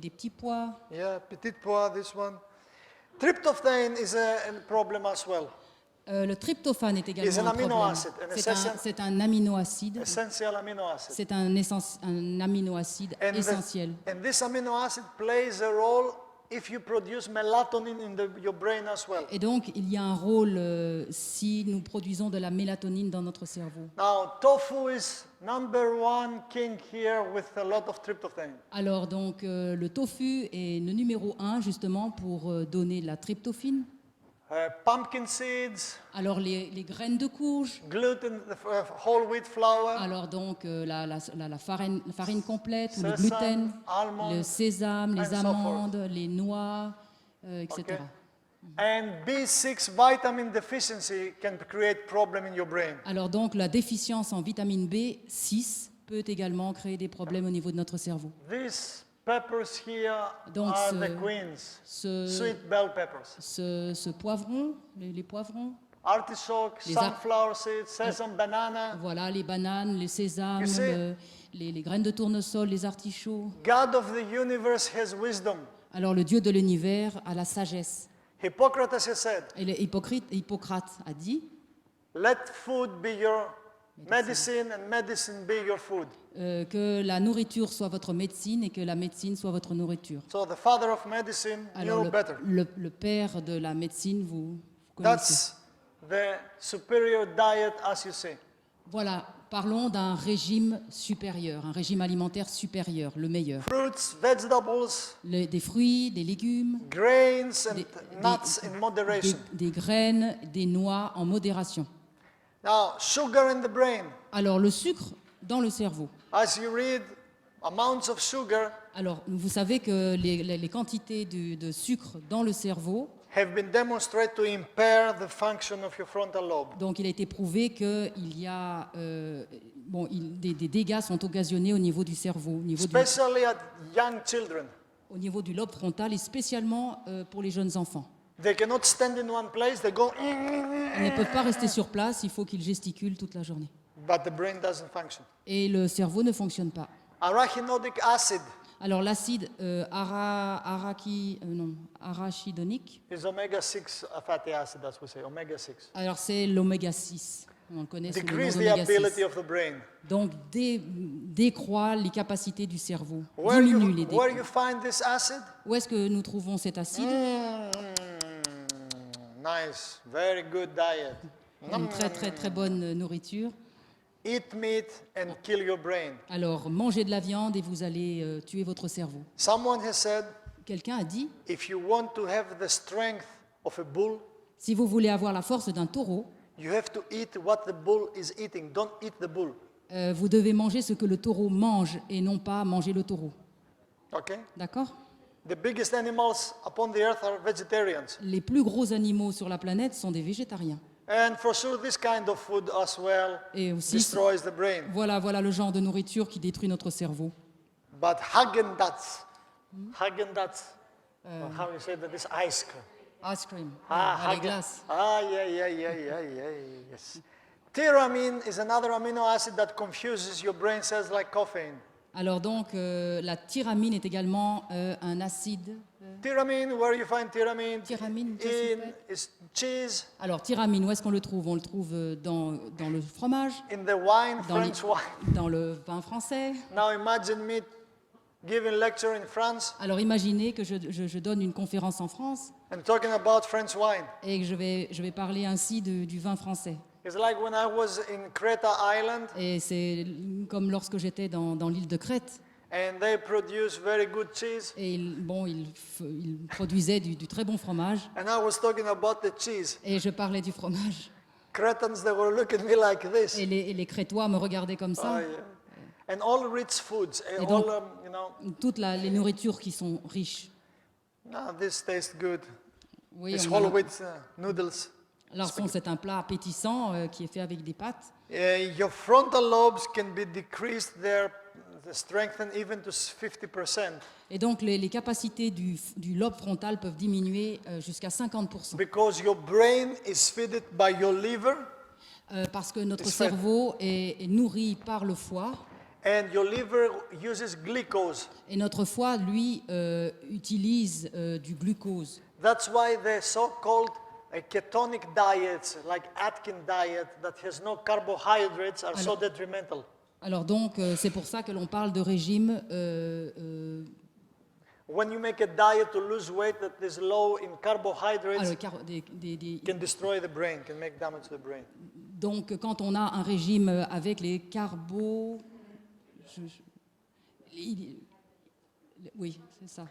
petits pois. Yeah, petit pois, this one. Tryptophan is a problem as well. Le tryptophane est It's également an un amino problème. acid, an C'est un aminoacide. Essential amino acid. C'est un aminoacide And essentiel. and this amino acid plays a role if you produce melatonin in your brain as well. Et donc, il y a un rôle si nous produisons de la mélatonine dans notre cerveau. Now, tofu is #1 king here with a lot of tryptophan. Alors, donc, le tofu est le numéro 1 justement pour donner de la tryptophane. Pumpkin seeds, Alors, les graines de courge. gluten, whole wheat flour, Alors, donc, la farine complète, ou le Sesame, gluten, almond, le sésame, les and so forth. amandes, les noix, etc. okay? And B6 vitamin deficiency can create problem in your brain. Alors, donc, la déficience en vitamine B6 peut également créer des problèmes au niveau de notre cerveau. These peppers here Donc, are the queens, ce- sweet bell peppers. Ce poivron, les poivrons, Artichoke, Les ar- sunflower seeds, sesame, banana. voilà, les bananes, les sésames, You see? les graines de tournesol, les artichauts. God of the universe has wisdom. Alors, le Dieu de l'univers a la sagesse. Hippocrates has said, Et Hippocrate a dit let food be your medicine and medicine be your food. que la nourriture soit votre médecine et que la médecine soit votre nourriture. So the father of medicine Alors, knew better. le père de la médecine, vous connaissez. That's the superior diet, as you say. Voilà, parlons d'un régime supérieur, un régime alimentaire supérieur, le meilleur. Fruits, vegetables, Des fruits, des légumes, grains, and des- nuts in moderation. des graines, des noix en modération. Now, sugar in the brain. Alors, le sucre dans le cerveau. As you read amounts of sugar Alors, vous savez que les quantités de sucre dans le cerveau, have been demonstrated to impair the function of your frontal lobe. donc il a été prouvé qu'il y a des dégâts sont occasionnés au niveau du cerveau, Especially at young children. au niveau du lobe frontal et spécialement pour les jeunes enfants. They cannot stand in one place, they go, Ils ne peuvent pas rester sur place, il faut qu'ils gesticulent toute la journée. but the brain doesn't function. Et le cerveau ne fonctionne pas. Arachidonic acid Alors l'acide arachidonique, is omega-6 fatty acid, as we say, omega-6. alors c'est l'oméga 6. On le connaît sous le nom Decrease the d'oméga ability 6. of the brain. Donc décroît les capacités du cerveau, Where diminue les you dégâts. find this acid? Où est-ce que nous trouvons cet acide? Nice, very good diet. Une très bonne nourriture. Eat meat and kill your brain. Alors mangez de la viande et vous allez tuer votre cerveau. Someone has said, Quelqu'un a dit, if you want to have the strength of a bull, si vous voulez avoir la force d'un taureau, you have to eat what the bull is eating. Don't eat the bull. vous devez manger ce que le taureau mange et non pas manger le taureau. Okay? D'accord? The biggest animals upon the earth are vegetarians. Les plus gros animaux sur la planète sont des végétariens. And for sure, this kind of food as well Et aussi, destroys the brain. voilà le genre de nourriture qui détruit notre cerveau. But Haagen-Dazs, how you say that, this ice cream. Ice cream, les Haagen- glaces. Yes. Tyramine is another amino acid that confuses your brain cells like caffeine. Alors donc, la tyramine est également un acide. Tyramine, where you find tyramine? Tyramine, qu'est-ce que In is cheese, Alors, tyramine, où est-ce qu'on le trouve? On le trouve dans le fromage, in the wine, dans, French wine. dans le vin français. Now imagine me giving lecture in France Alors imaginez que je donne une conférence en France and talking about French wine. et que je vais parler ainsi du vin français. It's like when I was in Creta Island Et c'est comme lorsque j'étais dans l'île de Crète. and they produce very good cheese. Et ils produisaient du très bon fromage. And I was talking about the cheese. Et je parlais du fromage. Cretans, they were looking at me like this. Et les Crétois me regardaient comme Oh, ça. yeah. And all rich foods, Et all, donc- you know, Toutes les nourritures qui sont riches. no, this tastes good. Oui, It's on a- whole wheat noodles. alors c'est un plat appétissant qui est fait avec des pâtes. Your frontal lobes can be decreased, strengthened even to 50% Et donc les capacités du lobe frontal peuvent diminuer jusqu'à 50%. because your brain is fed by your liver Parce que notre It's fat. cerveau est nourri par le foie. and your liver uses glucose. Et notre foie, lui, utilise du glucose. That's why the so-called ketonic diets, like Atkins diet, that has no carbohydrates, are so detrimental. Alors donc, c'est pour ça que l'on parle de régime When you make a diet to lose weight that is low in carbohydrates, can destroy the brain, can make damage to the brain. donc, quand on a un régime avec les oui, c'est ça.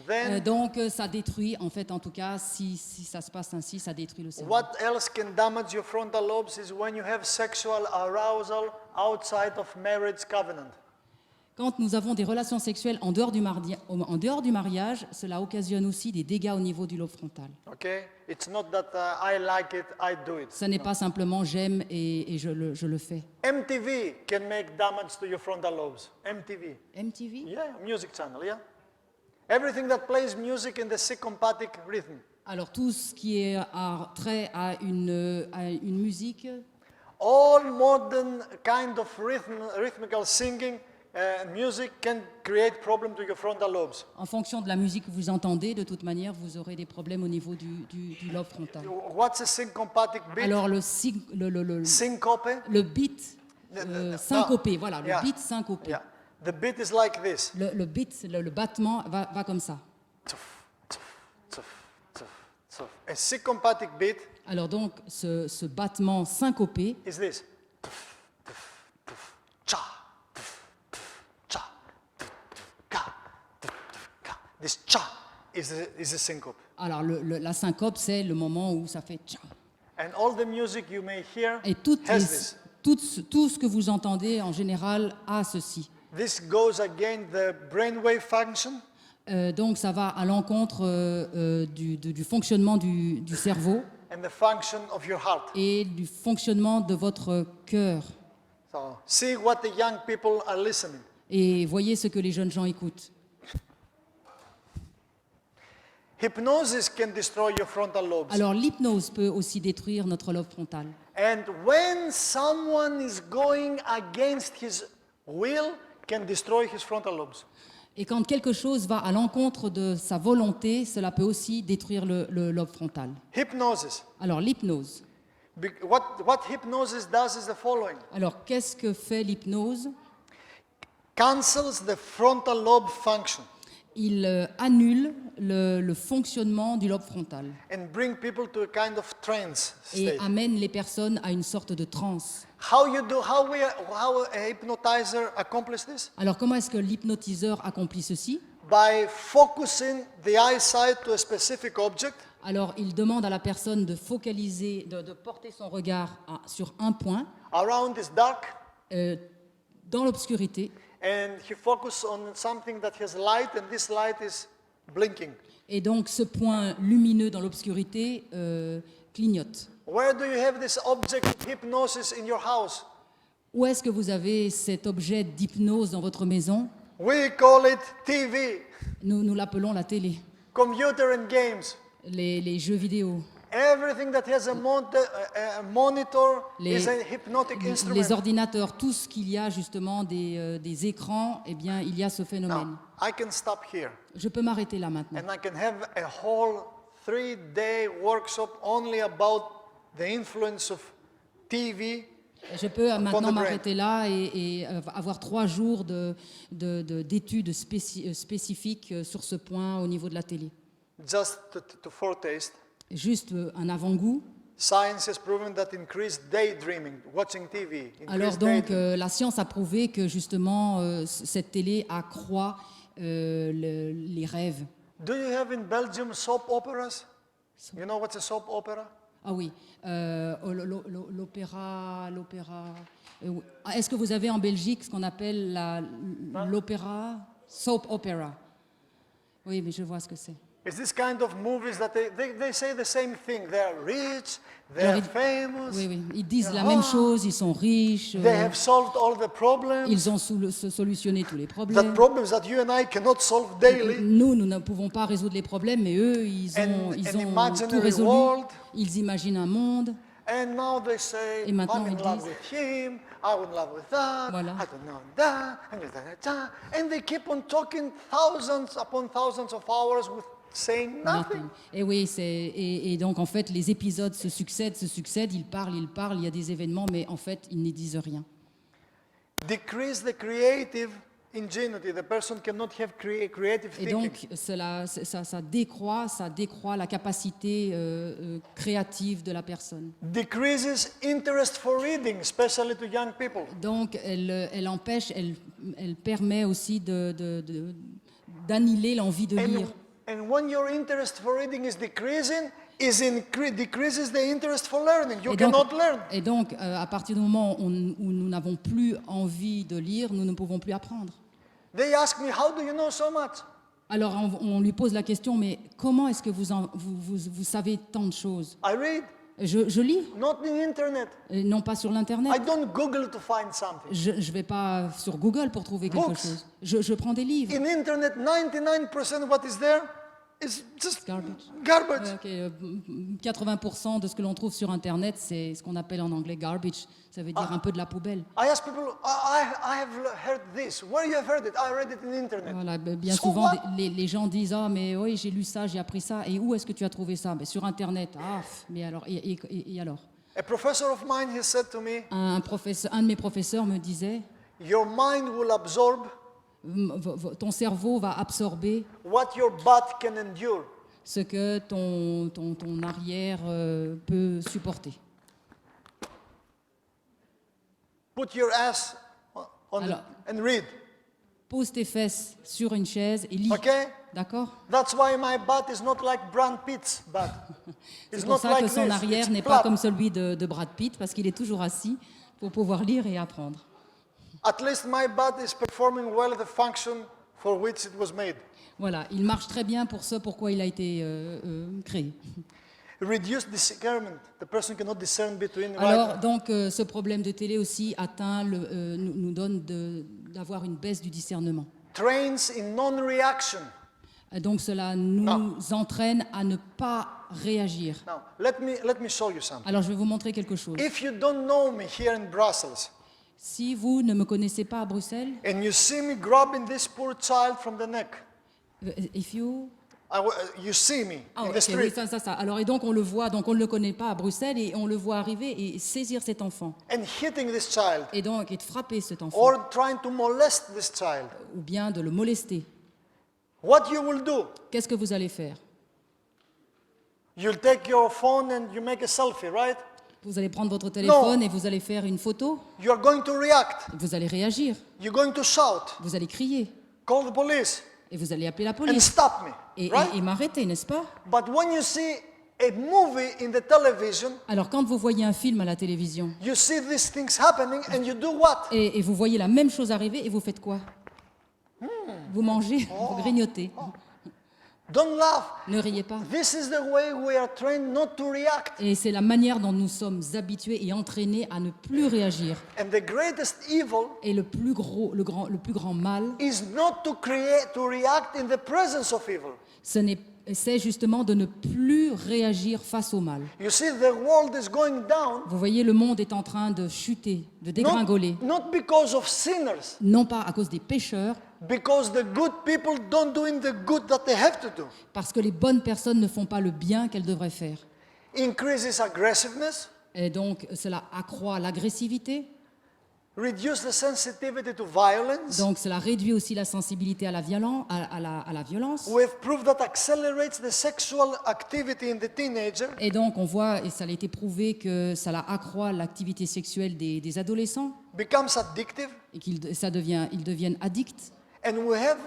Then, Donc, ça détruit, en fait, en tout cas, si ça se passe ainsi, ça détruit le cerveau. what else can damage your frontal lobes is when you have sexual arousal outside of marriage covenant. Quand nous avons des relations sexuelles en dehors du mariage, cela occasionne aussi des dégâts au niveau du lobe frontal. Okay? It's not that I like it, I do it. Ce n'est pas simplement j'aime et je le fais. MTV can make damage to your frontal lobes. MTV. MTV? Yeah, music channel, yeah. Everything that plays music in the sympathetic rhythm. Alors tout ce qui est trait à une musique, All modern kind of rhythmical singing music can create problem to your frontal lobes. en fonction de la musique que vous entendez, de toute manière, vous aurez des problèmes au niveau du lobe frontal. What's a sympathetic beat? Alors le Syncope? beat syncopé, voilà, le Yeah. beat syncopé. Yeah. The beat is like this. Le beat, le battement va comme ça. A sympathetic beat Alors donc ce battement syncopé, is this. Cha, cha, ka, ka. This cha is a syncope. alors la syncope, c'est le moment où ça fait tcha. And all the music you may hear Et has this. tout ce que vous entendez en général a ceci. This goes against the brainwave function Donc ça va à l'encontre du fonctionnement du cerveau and the function of your heart. et du fonctionnement de votre cœur. So see what the young people are listening. Et voyez ce que les jeunes gens écoutent. Hypnosis can destroy your frontal lobes. Alors l'hypnose peut aussi détruire notre lobe frontal. And when someone is going against his will, can destroy his frontal lobes. Et quand quelque chose va à l'encontre de sa volonté, cela peut aussi détruire le lobe frontal. Hypnosis. Alors l'hypnose. What hypnosis does is the following. Alors qu'est-ce que fait l'hypnose? Cancels the frontal lobe function Il annule le fonctionnement du lobe frontal and bring people to a kind of trance et state. amène les personnes à une sorte de transe. How a hypnotizer accomplish this? Alors comment est-ce que l'hypnotiseur accomplit ceci? By focusing the eyesight to a specific object Alors il demande à la personne de focaliser, de porter son regard sur un point around this dark, dans l'obscurité and he focuses on something that has light, and this light is blinking. et donc ce point lumineux dans l'obscurité clignote. Where do you have this object of hypnosis in your house? Où est-ce que vous avez cet objet d'hypnose dans votre maison? We call it TV, Nous l'appelons la télé, computer and games. les jeux vidéo. Everything that has a monitor is a hypnotic Les instrument. ordinateurs, tout ce qu'il y a justement des écrans, eh bien, il y a ce phénomène. Now, I can stop here Je peux m'arrêter là maintenant. and I can have a whole 3-day workshop only about the influence of TV Je peux maintenant the brain. m'arrêter là et avoir 3 jours d'études spécifiques sur ce point au niveau de la télé. Just to foretaste, Juste un avant-goût. science has proven that increased daydreaming, watching TV, Alors increased donc, daydreaming. la science a prouvé que justement, cette télé accroît les rêves. Do you have in Belgium soap operas? You know what's a soap opera? Ah oui, l'opéra. Oui. Est-ce que vous avez en Belgique ce qu'on appelle l'opéra, soap opera? Oui, mais je vois ce que c'est. It's this kind of movies that they say the same thing. They are rich, they Alors, are famous, Oui, oui, ils disent la même chose, ils sont riches, they have solved all the problems, ils ont solutionné tous les that problèmes. problems that you and I cannot solve daily. Nous ne pouvons pas résoudre les problèmes, mais eux, ils ont tout imaginary résolu. world. Ils imaginent un monde. And now they say, Et maintenant, I'm in ils love disent- with him, I'm in love with that, Voilà. I don't know that, and they keep on talking thousands upon thousands of hours with saying nothing. Et oui, et donc en fait, les épisodes se succèdent, ils parlent, il y a des événements, mais en fait, ils ne disent rien. Decrease the creative ingenuity. The person cannot have creative Et thinking. donc, ça décroît la capacité créative de la personne. Decreases interest for reading, especially to young people. Donc, elle permet aussi d'annihiler l'envie de lire. And when your interest for reading is decreasing, decreases the interest for learning. You cannot learn. Et donc, à partir du moment où nous n'avons plus envie de lire, nous ne pouvons plus apprendre. They ask me, how do you know so much? Alors, on lui pose la question, mais comment est-ce que vous savez tant de choses? I read, Je lis, not in internet. non pas sur l'Internet. I don't Google to find something. Je ne vais pas sur Google pour trouver quelque Books. chose. Je prends des livres. In internet, 99% of what is there is just Garbage. garbage. Ok, 80% de ce que l'on trouve sur Internet, c'est ce qu'on appelle en anglais garbage. Ça veut dire un peu de la poubelle. I ask people, I have heard this. Where you have heard it? I read it in internet. Voilà, bien So souvent, what? les gens disent « Ah, mais oui, j'ai lu ça, j'ai appris ça. Et où est-ce que tu as trouvé ça ?» Sur Internet. Ah, mais alors, et alors? A professor of mine, he said to me, Un de mes professeurs me disait your mind will absorb « Ton cerveau va absorber what your body can endure. ce que ton arrière peut supporter. Put your ass on Alors. and read. Pose tes fesses sur une chaise et lis. Okay? D'accord? That's why my butt is not like Brad Pitt's butt. C'est It's pour not ça like que son this. arrière It's n'est pas flat. comme celui de Brad Pitt, parce qu'il est toujours assis pour pouvoir lire et apprendre. At least my butt is performing well the function for which it was made. Voilà, il marche très bien pour ce pourquoi il a été créé. Reduced discernment. The person cannot discern between Alors, right. donc, ce problème de télé aussi nous donne d'avoir une baisse du discernement. Trains in non-reaction. Donc, cela nous entraîne à ne pas réagir. Now, let me show you something. Alors, je vais vous montrer quelque chose. If you don't know me here in Brussels, Si vous ne me connaissez pas à Bruxelles, and you see me grabbing this poor child from the neck, if you... you see me Ah, in ok, the street, oui, ça. Alors, et donc on le voit, donc on ne le connaît pas à Bruxelles, et on le voit arriver et saisir cet enfant. and hitting this child, Et donc, et de frapper cet enfant. or trying to molest this child, Ou bien de le molester. what you will do? Qu'est-ce que vous allez faire? You'll take your phone and you make a selfie, right? Vous allez prendre votre téléphone Non. et vous allez faire une photo. You are going to react. Vous allez réagir. You're going to shout, Vous allez crier. call the police, Et vous allez appeler la and police. stop me, Et right? m'arrêter, n'est-ce pas? But when you see a movie in the television, Alors, quand vous voyez un film à la télévision, you see these things happening, and you do what? et vous voyez la même chose arriver, et vous faites quoi? Vous mangez, vous grignotez. Don't laugh. Ne riez pas. This is the way we are trained not to react. Et c'est la manière dont nous sommes habitués et entraînés à ne plus réagir. And the greatest evil Et le plus grand mal, is not to react in the presence of evil. c'est justement de ne plus réagir face au mal. You see, the world is going down Vous voyez, le monde est en train de chuter, de dégringoler. not because of sinners, Non pas à cause des pécheurs, because the good people don't doing the good that they have to do. parce que les bonnes personnes ne font pas le bien qu'elles devraient faire. Increases aggressiveness, Et donc, cela accroît l'agressivité. reduce the sensitivity to violence. Donc, cela réduit aussi la sensibilité à la violence. We've proved that accelerates the sexual activity in the teenager. Et donc, on voit, et ça a été prouvé, que cela accroît l'activité sexuelle des adolescents Becomes addictive. et qu'ils deviennent addicts. And we have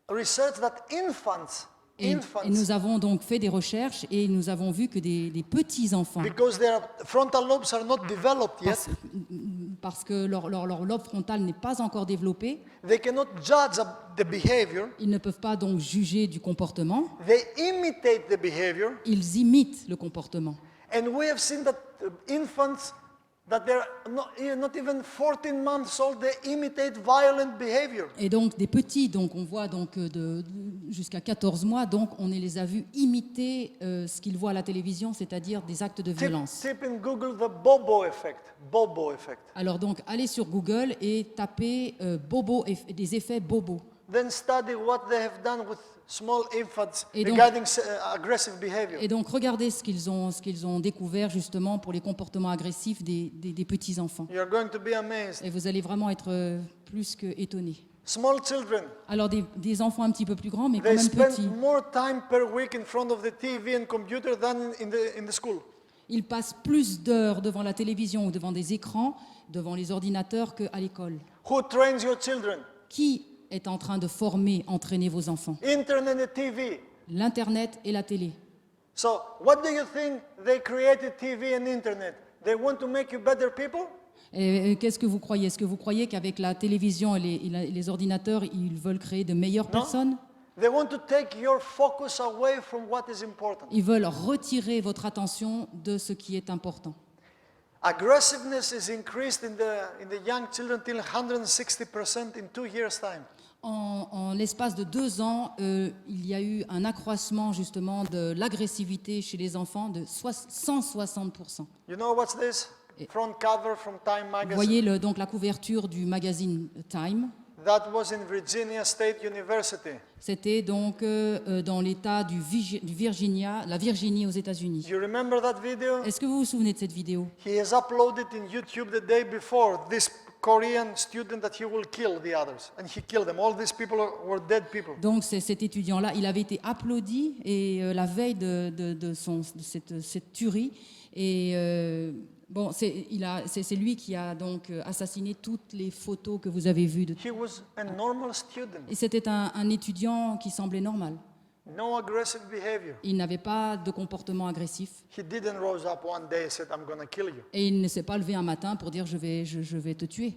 research that infants, Et nous avons donc fait des recherches et nous avons vu que des petits-enfants, because their frontal lobes are not developed yet, parce que leur lobe frontal n'est pas encore développé, they cannot judge the behavior. ils ne peuvent pas donc juger du comportement, They imitate the behavior. ils imitent le comportement. And we have seen that infants that they're not even 14 months old, they imitate violent behavior. Et donc des petits, donc on voit donc jusqu'à 14 mois, donc on les a vus imiter ce qu'ils voient à la télévision, c'est-à-dire des actes de violence. Type in Google the Bobo effect. Bobo effect. Alors donc allez sur Google et tapez des effets Bobo. Then study what they have done with small infants Et donc- regarding aggressive behavior. Et donc regardez ce qu'ils ont découvert justement pour les comportements agressifs des petits-enfants. You're going to be amazed. Et vous allez vraiment être plus que étonnés. Small children, Alors des enfants un petit peu plus grands, mais quand they même spend petits. more time per week in front of the TV and computer than in the school. Ils passent plus d'heures devant la télévision ou devant des écrans, devant les ordinateurs qu'à l'école. Who trains your children? Qui est en train de entraîner vos enfants? Internet and TV. L'Internet et la télé. So, what do you think they created TV and Internet? They want to make you better people? Et qu'est-ce que vous croyez? Est-ce que vous croyez qu'avec la télévision et les ordinateurs, ils veulent créer de meilleures personnes? They want to take your focus away from what is important. Ils veulent retirer votre attention de ce qui est important. Aggressiveness is increased in the young children till 160% in 2 years' time. En l'espace de 2 ans, il y a eu un accroissement justement de l'agressivité chez les enfants de 160%. You know what's this? Front cover from Time Vous magazine. voyez donc la couverture du magazine Time. That was in Virginia State University. C'était donc dans l'État du Virginia, la Virginie aux États-Unis. You remember that video? Est-ce que vous vous souvenez de cette vidéo? He has uploaded in YouTube the day before this Korean student that he will kill the others. And he killed them. All these people were dead people. Donc c'est cet étudiant-là, il avait été applaudi et la veille de cette tuerie. Et bon, c'est lui qui a donc assassiné toutes les photos que vous avez vues. He was a normal student. Et c'était un étudiant qui semblait normal. No aggressive behavior. Il n'avait pas de comportement agressif. He didn't rose up one day and said, I'm going to kill you. Et il ne s'est pas levé un matin pour dire je vais te tuer.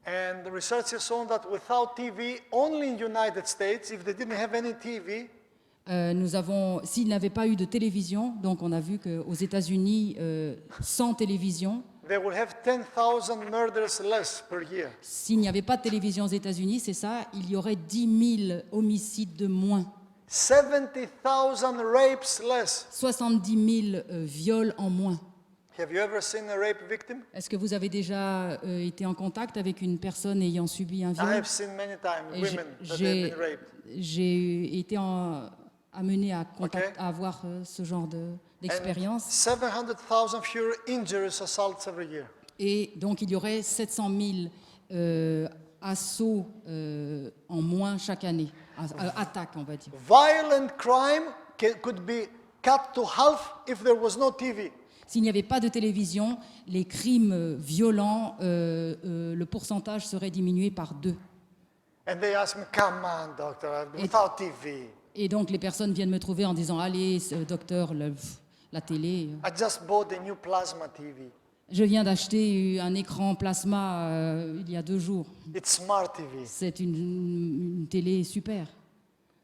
And the research has shown that without TV, only in the United States, if they didn't have any TV, S'il n'avait pas eu de télévision, donc on a vu qu'aux États-Unis, sans télévision, they will have 10,000 murders less per year. s'il n'y avait pas de télévision aux États-Unis, c'est ça, il y aurait 10 000 homicides de moins, 70,000 rapes less. 70 000 viols en moins. Have you ever seen a rape victim? Est-ce que vous avez déjà été en contact avec une personne ayant subi un I viol? have seen many times Et women that have j'ai been raped. j'ai été amenée à Ok. avoir ce genre d'expérience. 700,000 fewer injuries, assaults every year. Et donc, il y aurait 700 000 assauts en moins chaque année, attaques, on va dire. Violent crime could be cut to half if there was no TV. S'il n'y avait pas de télévision, les crimes violents, le pourcentage serait diminué par 2. And they ask me, come on, doctor, without TV. Et donc, les personnes viennent me trouver en disant « Allez, docteur, la télé. I just bought a new plasma TV. Je viens d'acheter un écran plasma il y a 2 jours. It's smart TV. C'est une télé super.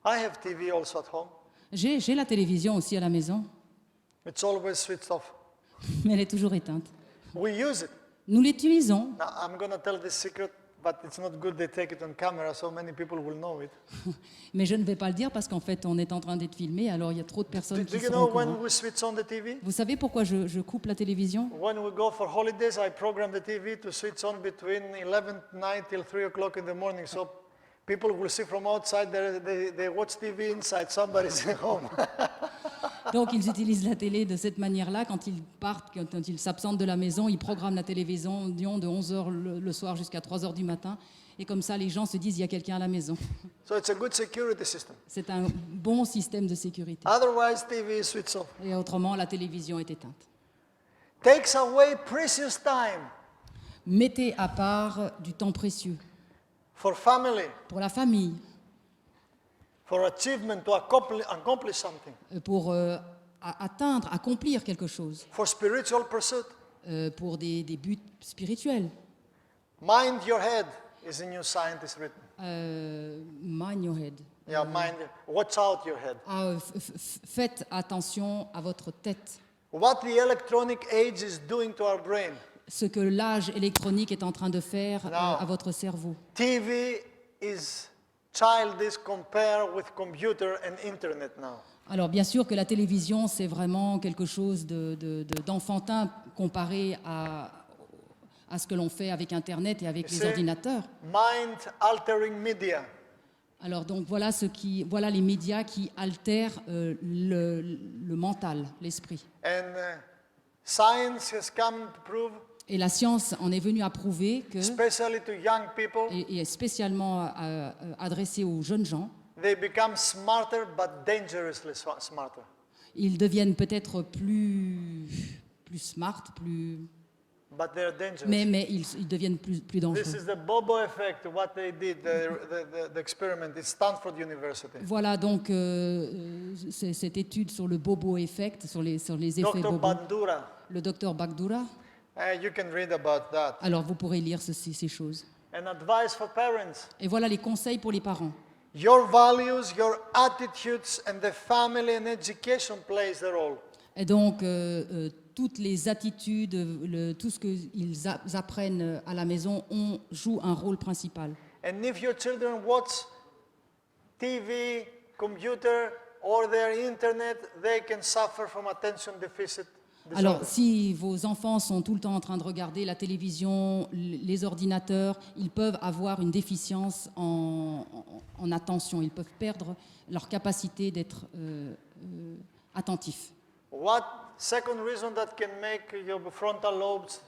I have TV also at home. J'ai la télévision aussi à la maison, It's always switched off. mais elle est toujours éteinte. We use it. Nous l'utilisons. Now, I'm going to tell this secret, but it's not good they take it on camera, so many people will know it. Mais je ne vais pas le dire parce qu'en fait, on est en train d'être filmé, alors il y a trop de personnes Do qui you seront know au courant. when we switch on the TV? Vous savez pourquoi je coupe la télévision? When we go for holidays, I program the TV to switch on between 11 night till 3 o'clock in the morning, so people will see from outside, they watch TV inside, somebody's at home. Donc ils utilisent la télé de cette manière-là. Quand ils partent, quand ils s'absentent de la maison, ils programment la télévision de 11h le soir jusqu'à 3h du matin. Et comme ça, les gens se disent, il y a quelqu'un à la maison. So it's a good security system. C'est un bon système de sécurité. Otherwise, TV is switched off. Et autrement, la télévision est éteinte. Takes away precious time Mettez à part du temps précieux for family, pour la famille, for achievement, to accomplish something, pour atteindre, accomplir quelque chose, for spiritual pursuit. pour des buts spirituels. Mind your head is in New Scientist written. Mind your head. Yeah, mind. Watch out your head. Faites attention à votre tête. What the electronic age is doing to our brain. Ce que l'âge électronique est en train de faire Non. à votre cerveau. TV is childish compared with computer and internet now. Alors bien sûr que la télévision, c'est vraiment quelque chose d'enfantin comparé à ce que l'on fait avec Internet et avec You les see? ordinateurs. Mind altering media. Alors donc voilà les médias qui altèrent le mental, l'esprit. And science has come to prove, Et la science en est venue à prouver que, especially to young people, et spécialement adressée aux jeunes gens, they become smarter but dangerously smarter. ils deviennent peut-être plus smart, But they're dangerous. mais ils deviennent plus dangereux. This is the Bobo effect, what they did, the experiment at Stanford University. Voilà donc cette étude sur le Bobo effect, sur les effets Dr. Bobo. Bandura, Le docteur Bagdoura. you can read about that. Alors vous pourrez lire ces choses. And advice for parents. Et voilà les conseils pour les parents. Your values, your attitudes, and the family and education plays a role. Et donc toutes les attitudes, tout ce qu'ils apprennent à la maison joue un rôle principal. And if your children watch TV, computer, or their internet, they can suffer from attention deficit disorder. Alors, si vos enfants sont tout le temps en train de regarder la télévision, les ordinateurs, ils peuvent avoir une déficience en attention. Ils peuvent perdre leur capacité d'être attentifs. What second reason that can make your frontal lobes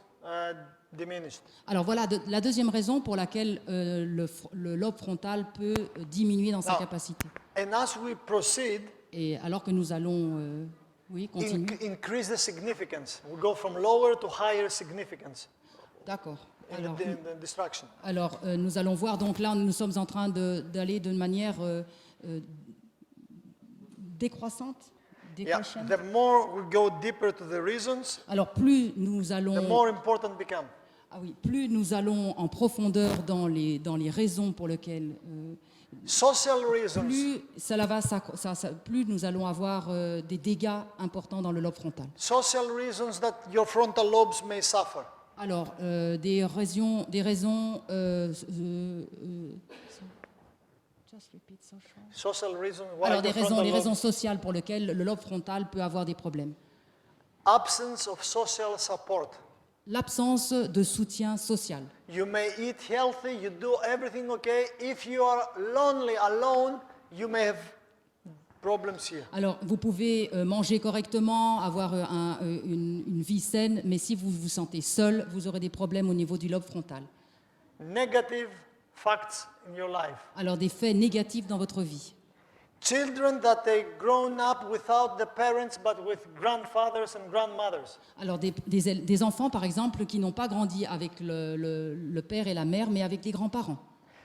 diminished? Alors voilà la deuxième raison pour laquelle le lobe frontal peut diminuer dans sa Non. capacité. And as we proceed, Et alors que nous allons continuer. increase the significance. We go from lower to higher significance D'accord. in the distraction. Alors, nous allons voir, donc là, nous sommes en train d'aller d'une manière décroissante. Yeah. Decrescent. The more we go deeper to the reasons, Alors, plus nous the allons, more important become. plus nous allons en profondeur dans les raisons pour lesquelles, Social reasons. plus nous allons avoir des dégâts importants dans le lobe frontal. Social reasons that your frontal lobes may suffer. Alors, des raisons Social reasons why alors, your frontal les lobe- raisons sociales pour lesquelles le lobe frontal peut avoir des problèmes. Absence of social support. L'absence de soutien social. You may eat healthy, you do everything okay. If you are lonely, alone, you may have problems here. Alors, vous pouvez manger correctement, avoir une vie saine, mais si vous vous sentez seul, vous aurez des problèmes au niveau du lobe frontal. Negative facts in your life. Alors, des faits négatifs dans votre vie. Children that they grown up without the parents but with grandfathers and grandmothers. Alors, des enfants, par exemple, qui n'ont pas grandi avec le père et la mère, mais avec les grands-parents.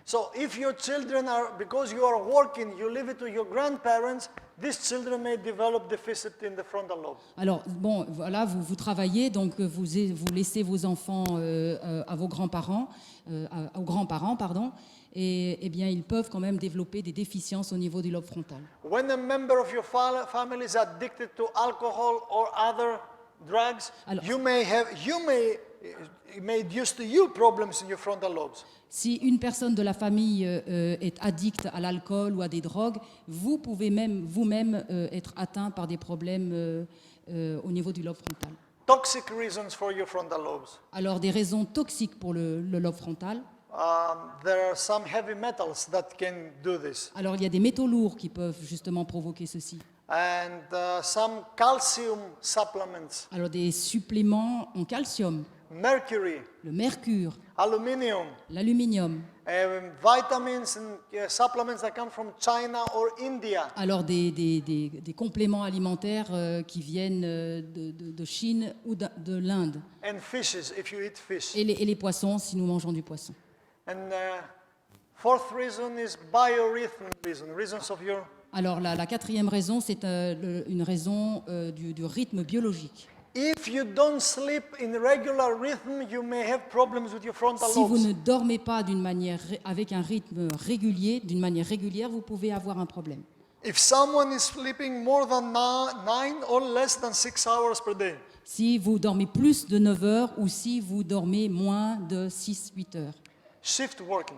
So if your children are, because you are working, you leave it to your grandparents, these children may develop deficit in the frontal lobe. Alors, bon, voilà, vous travaillez, donc vous laissez vos enfants à vos grands-parents, aux grands-parents, pardon, et eh bien, ils peuvent quand même développer des déficiences au niveau du lobe frontal. When a member of your family is addicted to alcohol or other drugs, Alors- it may induce to you problems in your frontal lobes. Si une personne de la famille est addicte à l'alcool ou à des drogues, vous pouvez même vous-même être atteint par des problèmes au niveau du lobe frontal. Toxic reasons for your frontal lobes. Alors, des raisons toxiques pour le lobe frontal. There are some heavy metals that can do this. Alors, il y a des métaux lourds qui peuvent justement provoquer ceci. and some calcium supplements, Alors des suppléments en calcium, mercury, le mercure, aluminium, l'aluminium. vitamins and supplements that come from China or India. Alors des compléments alimentaires qui viennent de Chine ou de l'Inde. And fishes, if you eat fish. Et les poissons, si nous mangeons du poisson. And fourth reason is biorhythm reasons of your... Alors la quatrième raison, c'est une raison du rythme biologique. If you don't sleep in regular rhythm, you may have problems with your frontal Si vous lobes. ne dormez pas avec un rythme régulier, d'une manière régulière, vous pouvez avoir un problème. If someone is sleeping more than 9 or less than 6 hours per day, Si vous dormez plus de 9 heures ou si vous dormez moins de 6-8 heures. shift working,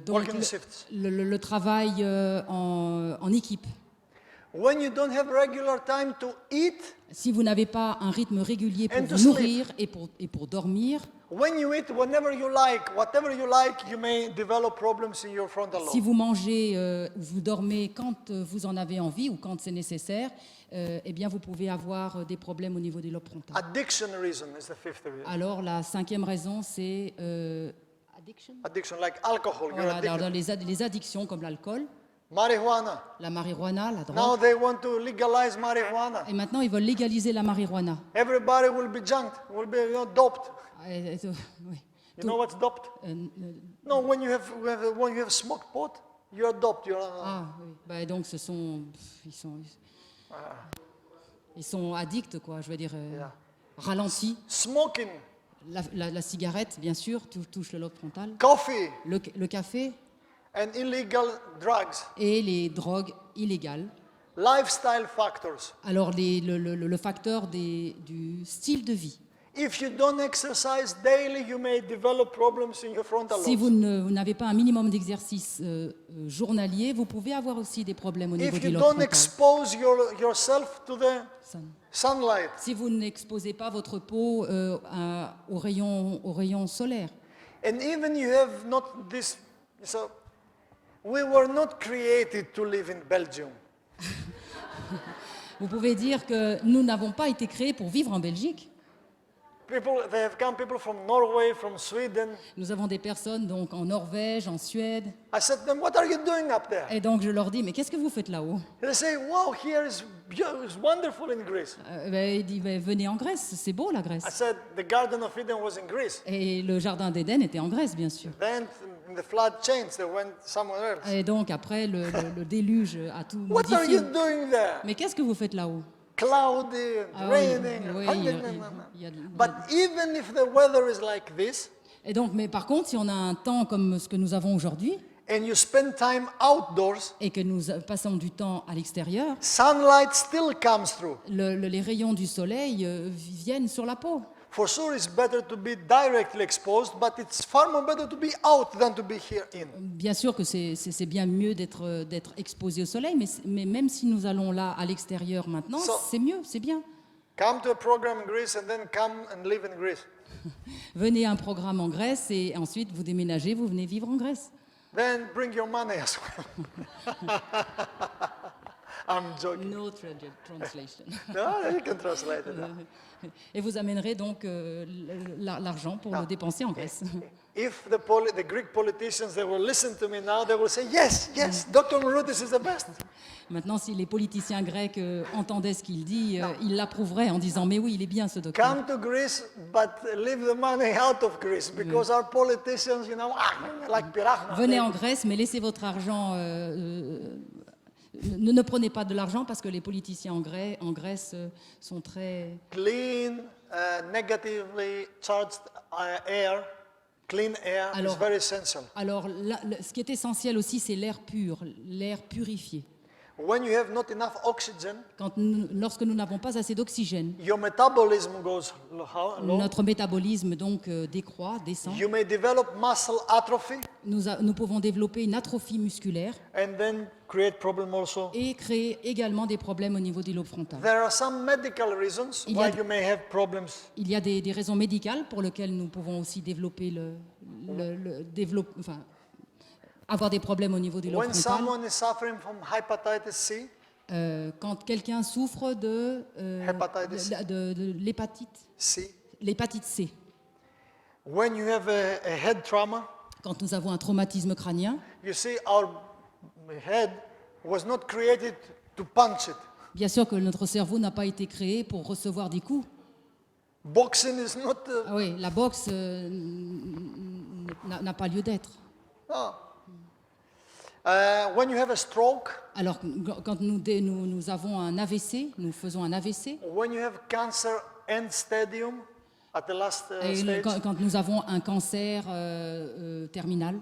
Donc working shifts. le travail en équipe. When you don't have regular time to eat, Si vous n'avez pas un rythme régulier pour And to vous nourrir et pour dormir, when you eat whenever you like, whatever you like, you may develop problems in your frontal si lobe. vous mangez, vous dormez quand vous en avez envie ou quand c'est nécessaire, eh bien vous pouvez avoir des problèmes au niveau des lobes frontales. Addiction reason is the fifth reason. Alors la cinquième raison, c'est addiction. Addiction, like alcohol, you're Voilà, addicted. dans les addictions comme l'alcool, Marijuana. la marijuana, la Now drogue. they want to legalize marijuana. Et maintenant, ils veulent légaliser la marijuana. Everybody will be junked, will be doped. Oui. You know what's doped? No, when you have smoked pot, you're doped. Ah oui. Bah, donc ils sont addicts, quoi. Je veux dire Yeah. ralentis. Smoking, La cigarette, bien sûr, touche le lobe frontal. coffee, Le café and illegal drugs. et les drogues illégales. Lifestyle factors. Alors le facteur du style de vie. If you don't exercise daily, you may develop problems in your frontal Si lobes. vous n'avez pas un minimum d'exercice journalier, vous pouvez avoir aussi des problèmes au niveau If du you lobe don't frontal. expose yourself to the sunlight, Si vous n'exposez pas votre peau aux rayons solaires. and even you have not this, so we were not created to live in Belgium. Vous pouvez dire que nous n'avons pas été créés pour vivre en Belgique. They have come people from Norway, from Sweden. Nous avons des personnes donc en Norvège, en Suède. I said to them, what are you doing up there? Et donc je leur dis, mais qu'est-ce que vous faites là-haut? They say, wow, here is it's wonderful in Greece. Il dit, venez en Grèce, c'est beau la I Grèce. said, the Garden of Eden was in Greece. Et le jardin d'Éden était en Grèce, bien sûr. Then the flood changed, they went somewhere else. Et donc après, le déluge a tout What are you modifié. doing there? Mais qu'est-ce que vous faites là-haut? Cloudy, Ah oui, raining. oui, il y a But even if the weather is like this, Et donc, mais par contre, si on a un temps comme ce que nous avons aujourd'hui, and you spend time outdoors, et que nous passons du temps à l'extérieur, sunlight still comes through. les rayons du soleil viennent sur la peau. For sure, it's better to be directly exposed, but it's far more better to be out than to be here in. Bien sûr que c'est bien mieux d'être exposé au soleil, mais même si nous allons là à l'extérieur maintenant, So- c'est mieux, c'est bien. Come to a program in Greece and then come and live in Greece. Venez à un programme en Grèce et ensuite vous déménagez, vous venez vivre en Grèce. Then bring your money as well. I'm joking. No translation. No, you can translate it. Et vous amènerez donc l'argent pour le dépenser en Grèce. If the Greek politicians, they will listen to me now, they will say, yes, yes, Dr. Maroutis is the best. Maintenant, si les politiciens grecs entendaient ce qu'il dit, ils l'approuveraient en disant « Mais oui, il est bien ce docteur Come to Greece, but leave the money out of Greece, because our politicians, you know, like Pirachna. ». Venez en Grèce, mais laissez votre argent... ne prenez pas de l'argent parce que les politiciens en Grèce sont très... Clean, negatively charged air, clean air is Alors- very essential. Alors, ce qui est essentiel aussi, c'est l'air pur, l'air purifié. When you have not enough oxygen, Lorsque nous n'avons pas assez d'oxygène, your metabolism goes low. notre métabolisme donc décroît, descend. You may develop muscle atrophy Nous pouvons développer une atrophie musculaire and then create problem also. et créer également des problèmes au niveau du lobe frontal. There are some medical reasons Il y a why d- you may have problems. Il y a des raisons médicales pour lesquelles nous pouvons aussi développer avoir des problèmes au niveau du lobe When frontal. someone is suffering from hepatitis C, Quand quelqu'un souffre Hepatitis. de See, l'hépatite C, when you have a head trauma, quand nous avons un traumatisme crânien, you see our head was not created to punch it. bien sûr que notre cerveau n'a pas été créé pour recevoir des coups. Boxing is not. Ah oui, la boxe n'a pas lieu d'être. No. When you have a stroke, Alors, quand nous avons un AVC, nous faisons un AVC, when you have cancer end stadium at the last et stage, quand nous avons un cancer terminal,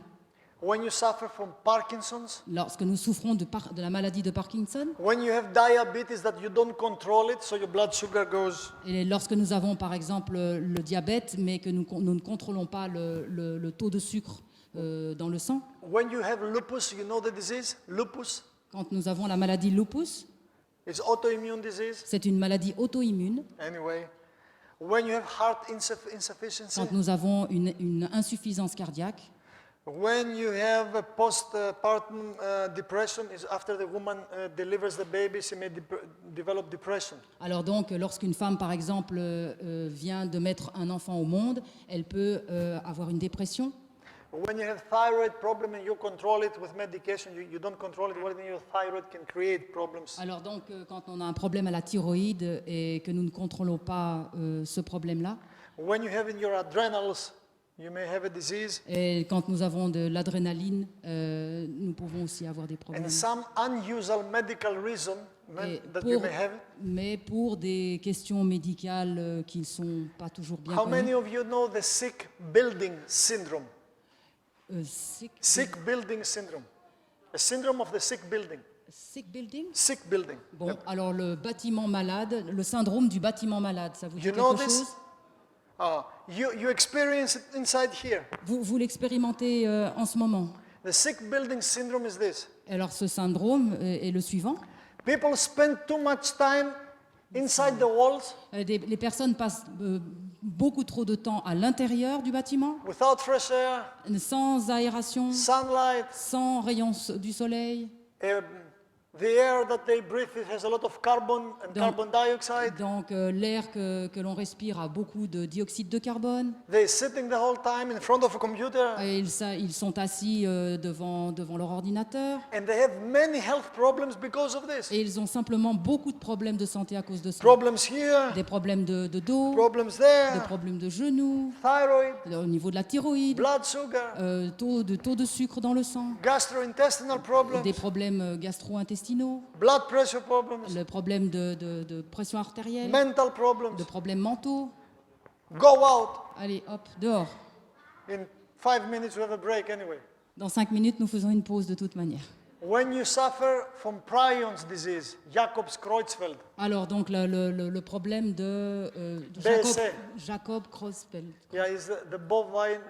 when you suffer from Parkinson's, lorsque nous souffrons de la maladie de Parkinson, when you have diabetes that you don't control it, so your blood sugar goes. et lorsque nous avons par exemple le diabète, mais que nous ne contrôlons pas le taux de sucre dans le sang, When you have lupus, you know the disease? Lupus quand nous avons la maladie lupus, is autoimmune disease. c'est une maladie auto-immune. Anyway, when you have heart insufficiency, Quand nous avons une insuffisance cardiaque, when you have a postpartum depression, is after the woman delivers the baby, she may develop depression. alors donc lorsqu'une femme par exemple vient de mettre un enfant au monde, elle peut avoir une dépression. When you have thyroid problem and you control it with medication, you don't control it, well, then your thyroid can create problems. Alors donc quand on a un problème à la thyroïde et que nous ne contrôlons pas ce problème-là, When you have in your adrenals, you may have a disease. et quand nous avons de l'adrénaline, nous pouvons aussi avoir des And problèmes. some unusual medical reason Et that you may have. mais pour des questions médicales qui ne sont pas toujours bien How many connues. of you know the sick building syndrome? Sick building syndrome. A syndrome of the sick building. Sick building. Sick building. Bon, alors le bâtiment malade, le syndrome du bâtiment malade, ça vous dit You know quelque this? chose? You experience it inside here. Vous l'expérimentez en ce moment. The sick building syndrome is this. Alors ce syndrome est le suivant. People spend too much time inside the walls Les personnes passent beaucoup trop de temps à l'intérieur du bâtiment, without fresh air, sans aération, sunlight. sans rayons du soleil. The air that they breathe it has a lot of carbon and Donc- carbon dioxide. Donc l'air que l'on respire a beaucoup de dioxyde de carbone. They're sitting the whole time in front of a computer Et ils sont assis devant leur ordinateur. and they have many health problems because of this. Et ils ont simplement beaucoup de problèmes de santé à cause de ça. Problems here, Des problèmes de dos, problems des there, problèmes de genoux, thyroid, au niveau de la thyroïde, blood sugar, taux de sucre dans le sang, gastrointestinal problems, des problèmes gastro-intestinaux, blood pressure problems, le problème de pression artérielle, mental problems. de problèmes mentaux. Go out. Allez, hop, dehors. In 5 minutes we have a break anyway. Dans 5 minutes, nous faisons une pause de toute manière. When you suffer from prions disease, Jacobs-Creutzfeldt, Alors, donc, le problème de BSC. Jacob Creutzfeldt. yeah, is the bovine,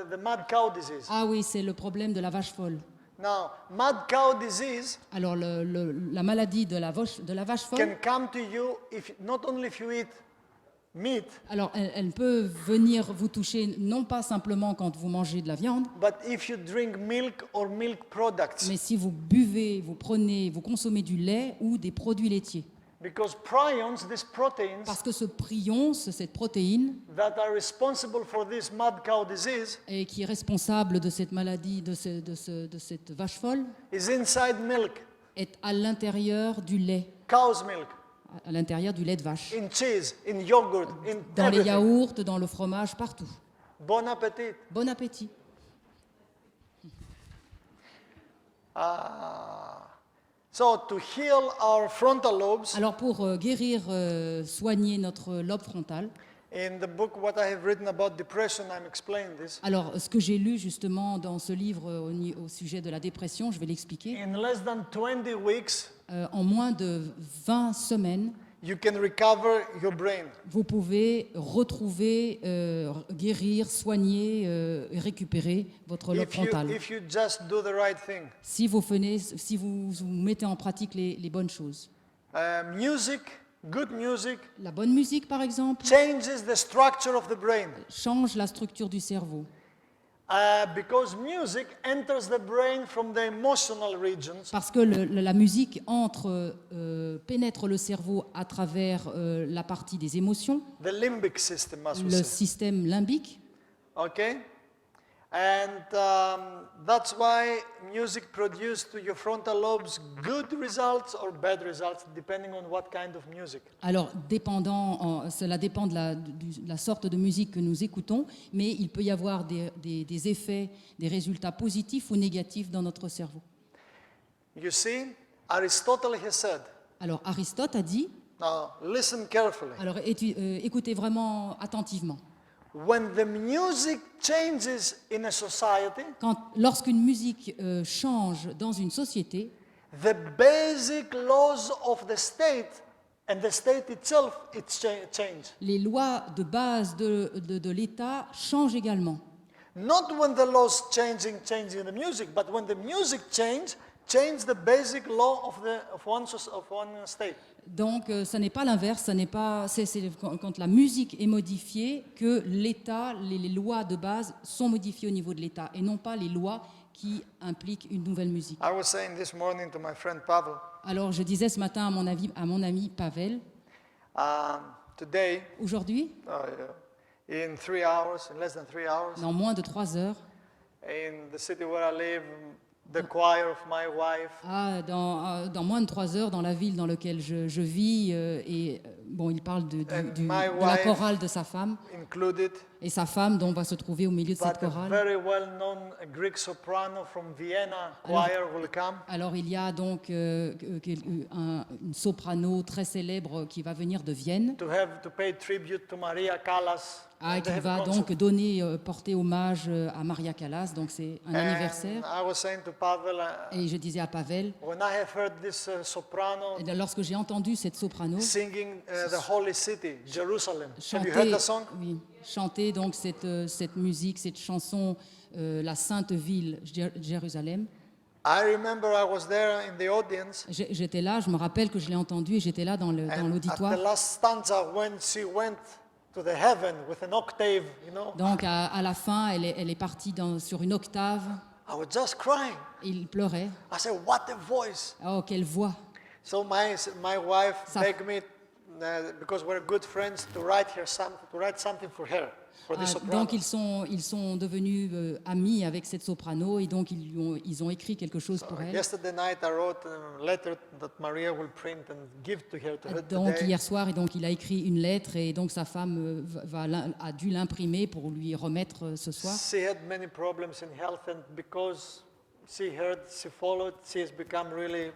the mad cow disease. Ah oui, c'est le problème de la vache folle. Now, mad cow disease Alors, la maladie de la vache folle, can come to you not only if you eat meat, alors elle peut venir vous toucher non pas simplement quand vous mangez de la viande, but if you drink milk or milk products. mais si vous buvez, vous consommez du lait ou des produits laitiers. Because prions, these proteins Parce que ce prion, cette protéine, that are responsible for this mad cow disease, et qui est responsable de cette maladie, de cette vache folle, is inside milk, est à l'intérieur du lait, cow's milk, à l'intérieur du lait de vache. in cheese, in yogurt, in Dans les everything. yaourts, dans le fromage, partout. Bon appétit. Bon appétit. So to heal our frontal lobes, Alors pour guérir, soigner notre lobe frontal, in the book what I have written about depression, I'm explaining this. alors ce que j'ai lu justement dans ce livre au sujet de la dépression, je vais l'expliquer. In less than 20 weeks, En moins de 20 semaines, you can recover your brain. vous pouvez retrouver, guérir, soigner et récupérer votre lobe frontal. If you just do the right thing. Si vous mettez en pratique les bonnes choses. Music, good music, La bonne musique, par exemple, changes the structure of the brain. change la structure du cerveau. Because music enters the brain from the emotional regions. Parce que la musique pénètre le cerveau à travers la partie des émotions, The limbic system, as we le say. système limbique. Okay? And that's why music produces to your frontal lobes good results or bad results, depending on what kind of music. Alors, cela dépend de la sorte de musique que nous écoutons, mais il peut y avoir des effets, des résultats positifs ou négatifs dans notre cerveau. You see, Aristotle has said, Alors, Aristote a dit, now listen carefully, alors écoutez vraiment attentivement, when the music changes in a society, lorsqu'une musique change dans une société, the basic laws of the state and the state itself, change. les lois de base de l'État changent également. Not when the laws changing the music, but when the music change the basic law of one state. Donc, ça n'est pas l'inverse, c'est quand la musique est modifiée que l'État, les lois de base sont modifiées au niveau de l'État et non pas les lois qui impliquent une nouvelle musique. I was saying this morning to my friend Pavel, Alors, je disais ce matin à mon ami Pavel, today, aujourd'hui, in 3 hours, in less than 3 hours, dans moins de 3 heures, in the city where I live, the choir of my wife, dans moins de 3 heures, dans la ville dans laquelle je vis, il parle de la chorale de sa femme, included, et sa femme dont va se trouver au milieu de cette but a chorale. very well-known Greek soprano from Vienna choir will come. Alors il y a donc une soprano très célèbre qui va venir de Vienne, To pay tribute to Maria Callas. and qui they have va a donc concert. porter hommage à Maria Callas, donc c'est un And anniversaire. I was saying to Pavel, Et je disais à Pavel, when I have heard this soprano lorsque j'ai entendu cette soprano singing the holy city, Jerusalem. Have you heard the song? chanter donc cette musique, cette chanson, la Sainte Ville, Jérusalem. I remember I was there in the audience. J'étais là, je me rappelle que je l'ai entendu et j'étais là dans And at l'auditoire. the last stanza, when she went to the heaven with an octave, Donc à la fin, elle est partie sur une octave. I was just crying. Il pleurait. I said, what a voice. Oh, quelle voix! So my wife Ça- begged me, because we're good friends, to write something for her, for this soprano. Donc ils sont devenus amis avec cette soprano et donc ils ont écrit quelque chose pour elle. Yesterday night I wrote a letter that Maria will print and give to her Donc today. hier soir, et donc il a écrit une lettre et donc sa femme a dû l'imprimer pour lui remettre ce soir. She had many problems in health, and because she followed, she has become really,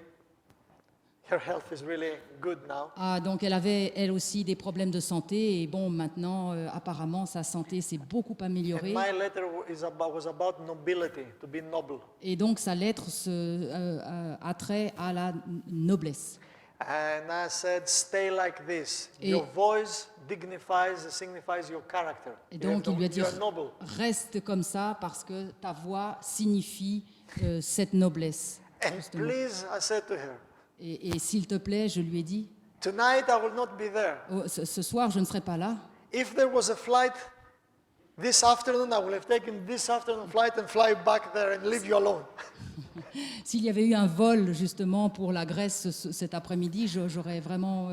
her health is really good now. Donc elle avait elle aussi des problèmes de santé et bon maintenant apparemment sa santé s'est beaucoup And améliorée my letter was about nobility, to be noble. et donc sa lettre a trait à la noblesse. And I said, stay like this. Et- Your voice signifies your character. Et donc il lui a dit You're noble. reste comme ça parce que ta voix signifie cette noblesse. And justement. please, I said to her, Et s'il te plaît, je lui ai dit, tonight I will not be there. ce soir je ne serai pas là. If there was a flight this afternoon, I would have taken this afternoon flight and fly back there and leave you alone. S'il y avait eu un vol justement pour la Grèce cet après-midi, j'aurais vraiment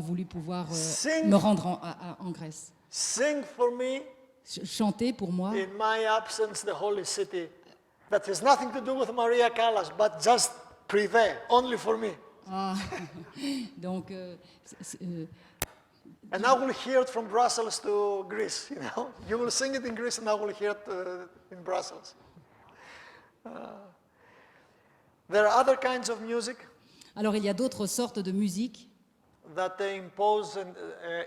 voulu pouvoir Sing. me rendre en Grèce. Sing for me Chanter pour moi, in my absence the holy city. That has nothing to do with Maria Callas, but just privé, only for me. donc And I will hear it from Brussels to Greece, You will sing it in Greece and I will hear it in Brussels. There are other kinds of music alors il y a d'autres sortes de musique that impose an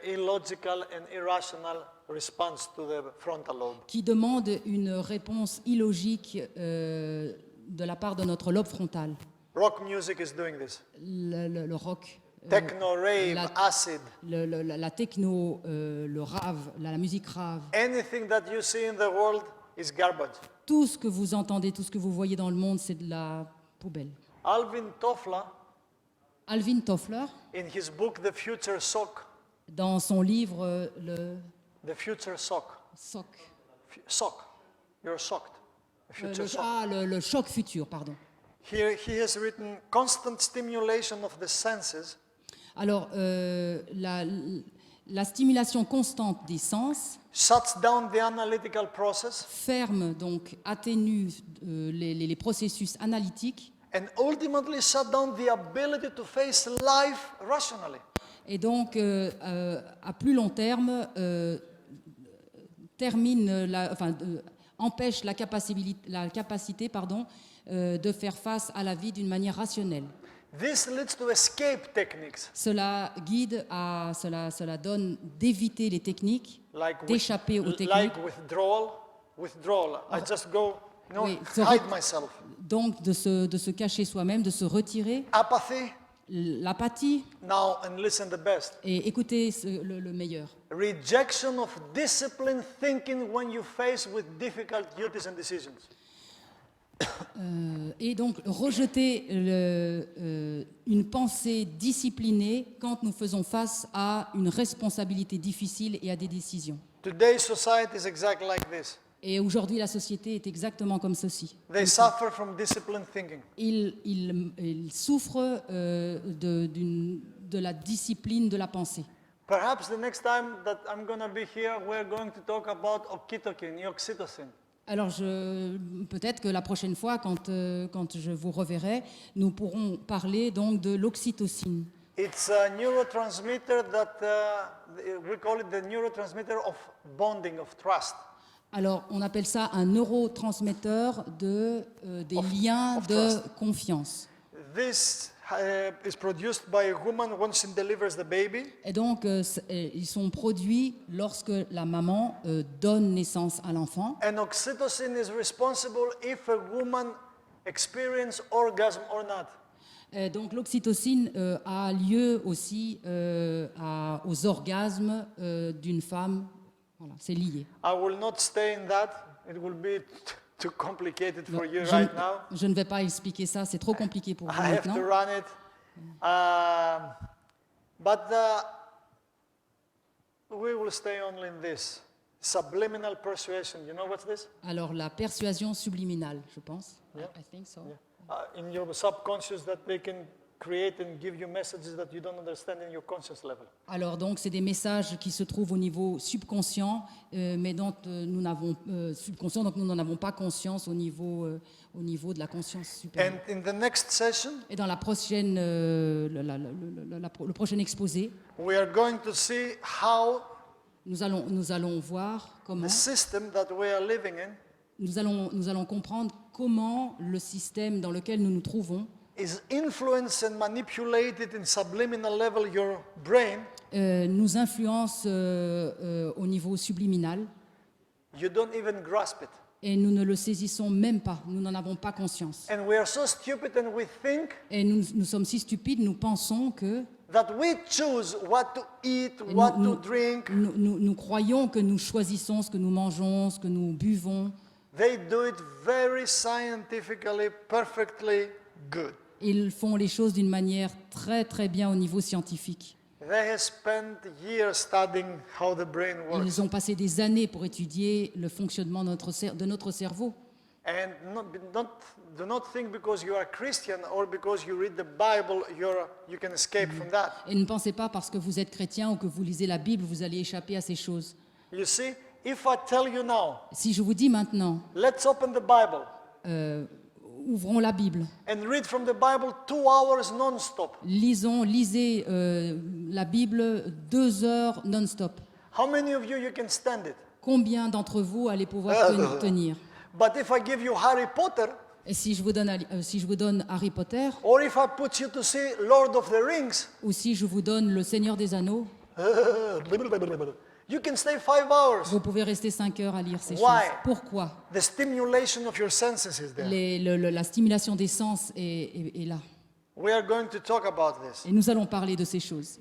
illogical and irrational response to the frontal lobe. qui demandent une réponse illogique de la part de notre lobe frontal. Rock music is doing this. Le rock, Techno, rave, la- acid. la techno, le rave, la musique rave. Anything that you see in the world is garbage. Tout ce que vous entendez, tout ce que vous voyez dans le monde, c'est de la poubelle. Alvin Toffler, Alvin Toffler, in his book The Future Sock, dans son livre Le The Future Sock, Sock, Sock, You're shocked. A future shock. Le choc futur, pardon. Here he has written constant stimulation of the senses Alors, la stimulation constante des sens shuts down the analytical process ferme, donc atténue les processus analytiques and ultimately shut down the ability to face life rationally. et donc, à plus long terme, empêche la capacité de faire face à la vie d'une manière rationnelle. This leads to escape techniques Cela donne d'éviter les techniques, d'échapper aux techniques. like withdrawal. I just go, Oui, hide myself. Donc de se cacher soi-même, de se retirer, Apathy, l'apathie now and listen the best. et écouter le meilleur. Rejection of disciplined thinking when you face with difficult duties and decisions. Et donc rejeter une pensée disciplinée quand nous faisons face à une responsabilité difficile et à des décisions. Today's society is exactly like this. Et aujourd'hui, la société est exactement comme ceci. They suffer from disciplined thinking. Ils souffrent de la discipline de la pensée. Perhaps the next time that I'm going to be here, we're going to talk about oxytocin. Alors, peut-être que la prochaine fois, quand je vous reverrai, nous pourrons parler donc de l'oxytocine. It's a neurotransmitter that we call it the neurotransmitter of bonding, of trust. Alors, on appelle ça un neurotransmetteur des liens de confiance. This is produced by a woman when she delivers the baby. Et donc, ils sont produits lorsque la maman donne naissance à l'enfant. And oxytocin is responsible if a woman experiences orgasm or not. Donc, l'oxytocine a lieu aussi aux orgasmes d'une femme. Voilà, c'est lié. I will not stay in that. It will be too complicated for you right now. Je ne vais pas expliquer ça, c'est trop compliqué pour vous I have to maintenant. run it. But we will stay only in this. Subliminal persuasion. You know what's this? Alors, la persuasion subliminale, je pense. Yeah. I think so. In your subconscious that they can create and give you messages that you don't understand in your conscious level. Alors donc c'est des messages qui se trouvent au niveau subconscient, mais dont nous n'avons subconscient, donc nous n'en avons pas conscience au niveau de la conscience supérieure. And in the next session, Et dans la prochaine, le prochain exposé, we are going to see how nous allons voir comment, the system that we are living in nous allons comprendre comment le système dans lequel nous nous trouvons is influenced and manipulated in subliminal level your brain. nous influence au niveau subliminal You don't even grasp it. et nous ne le saisissons même pas, nous n'en avons pas conscience. And we are so stupid and we think Et nous sommes si stupides, nous pensons que that we choose what to eat, what to drink. nous croyons que nous choisissons ce que nous mangeons, ce que nous buvons. They do it very scientifically, perfectly good. Ils font les choses d'une manière très très bien au niveau scientifique. They have spent years studying how the brain works. Ils ont passé des années pour étudier le fonctionnement de notre cerveau. And do not think because you are Christian or because you read the Bible, you can escape from that. Et ne pensez pas parce que vous êtes chrétien ou que vous lisez la Bible, vous allez échapper à ces choses. You see, if I tell you now, Si je vous dis maintenant, let's open the Bible ouvrons la Bible, and read from the Bible 2 hours non-stop. lisez la Bible 2 heures non-stop. How many of you can stand it? Combien d'entre vous allez pouvoir tenir? But if I give you Harry Potter, Et si je vous donne Harry Potter, or if I put you to see Lord of the Rings, ou si je vous donne Le Seigneur des Anneaux, you can stay 5 hours. vous pouvez rester 5 heures à lire ces Why? choses. Pourquoi? The stimulation of your senses is there. La stimulation des sens est là. We are going to talk about this. Et nous allons parler de ces choses.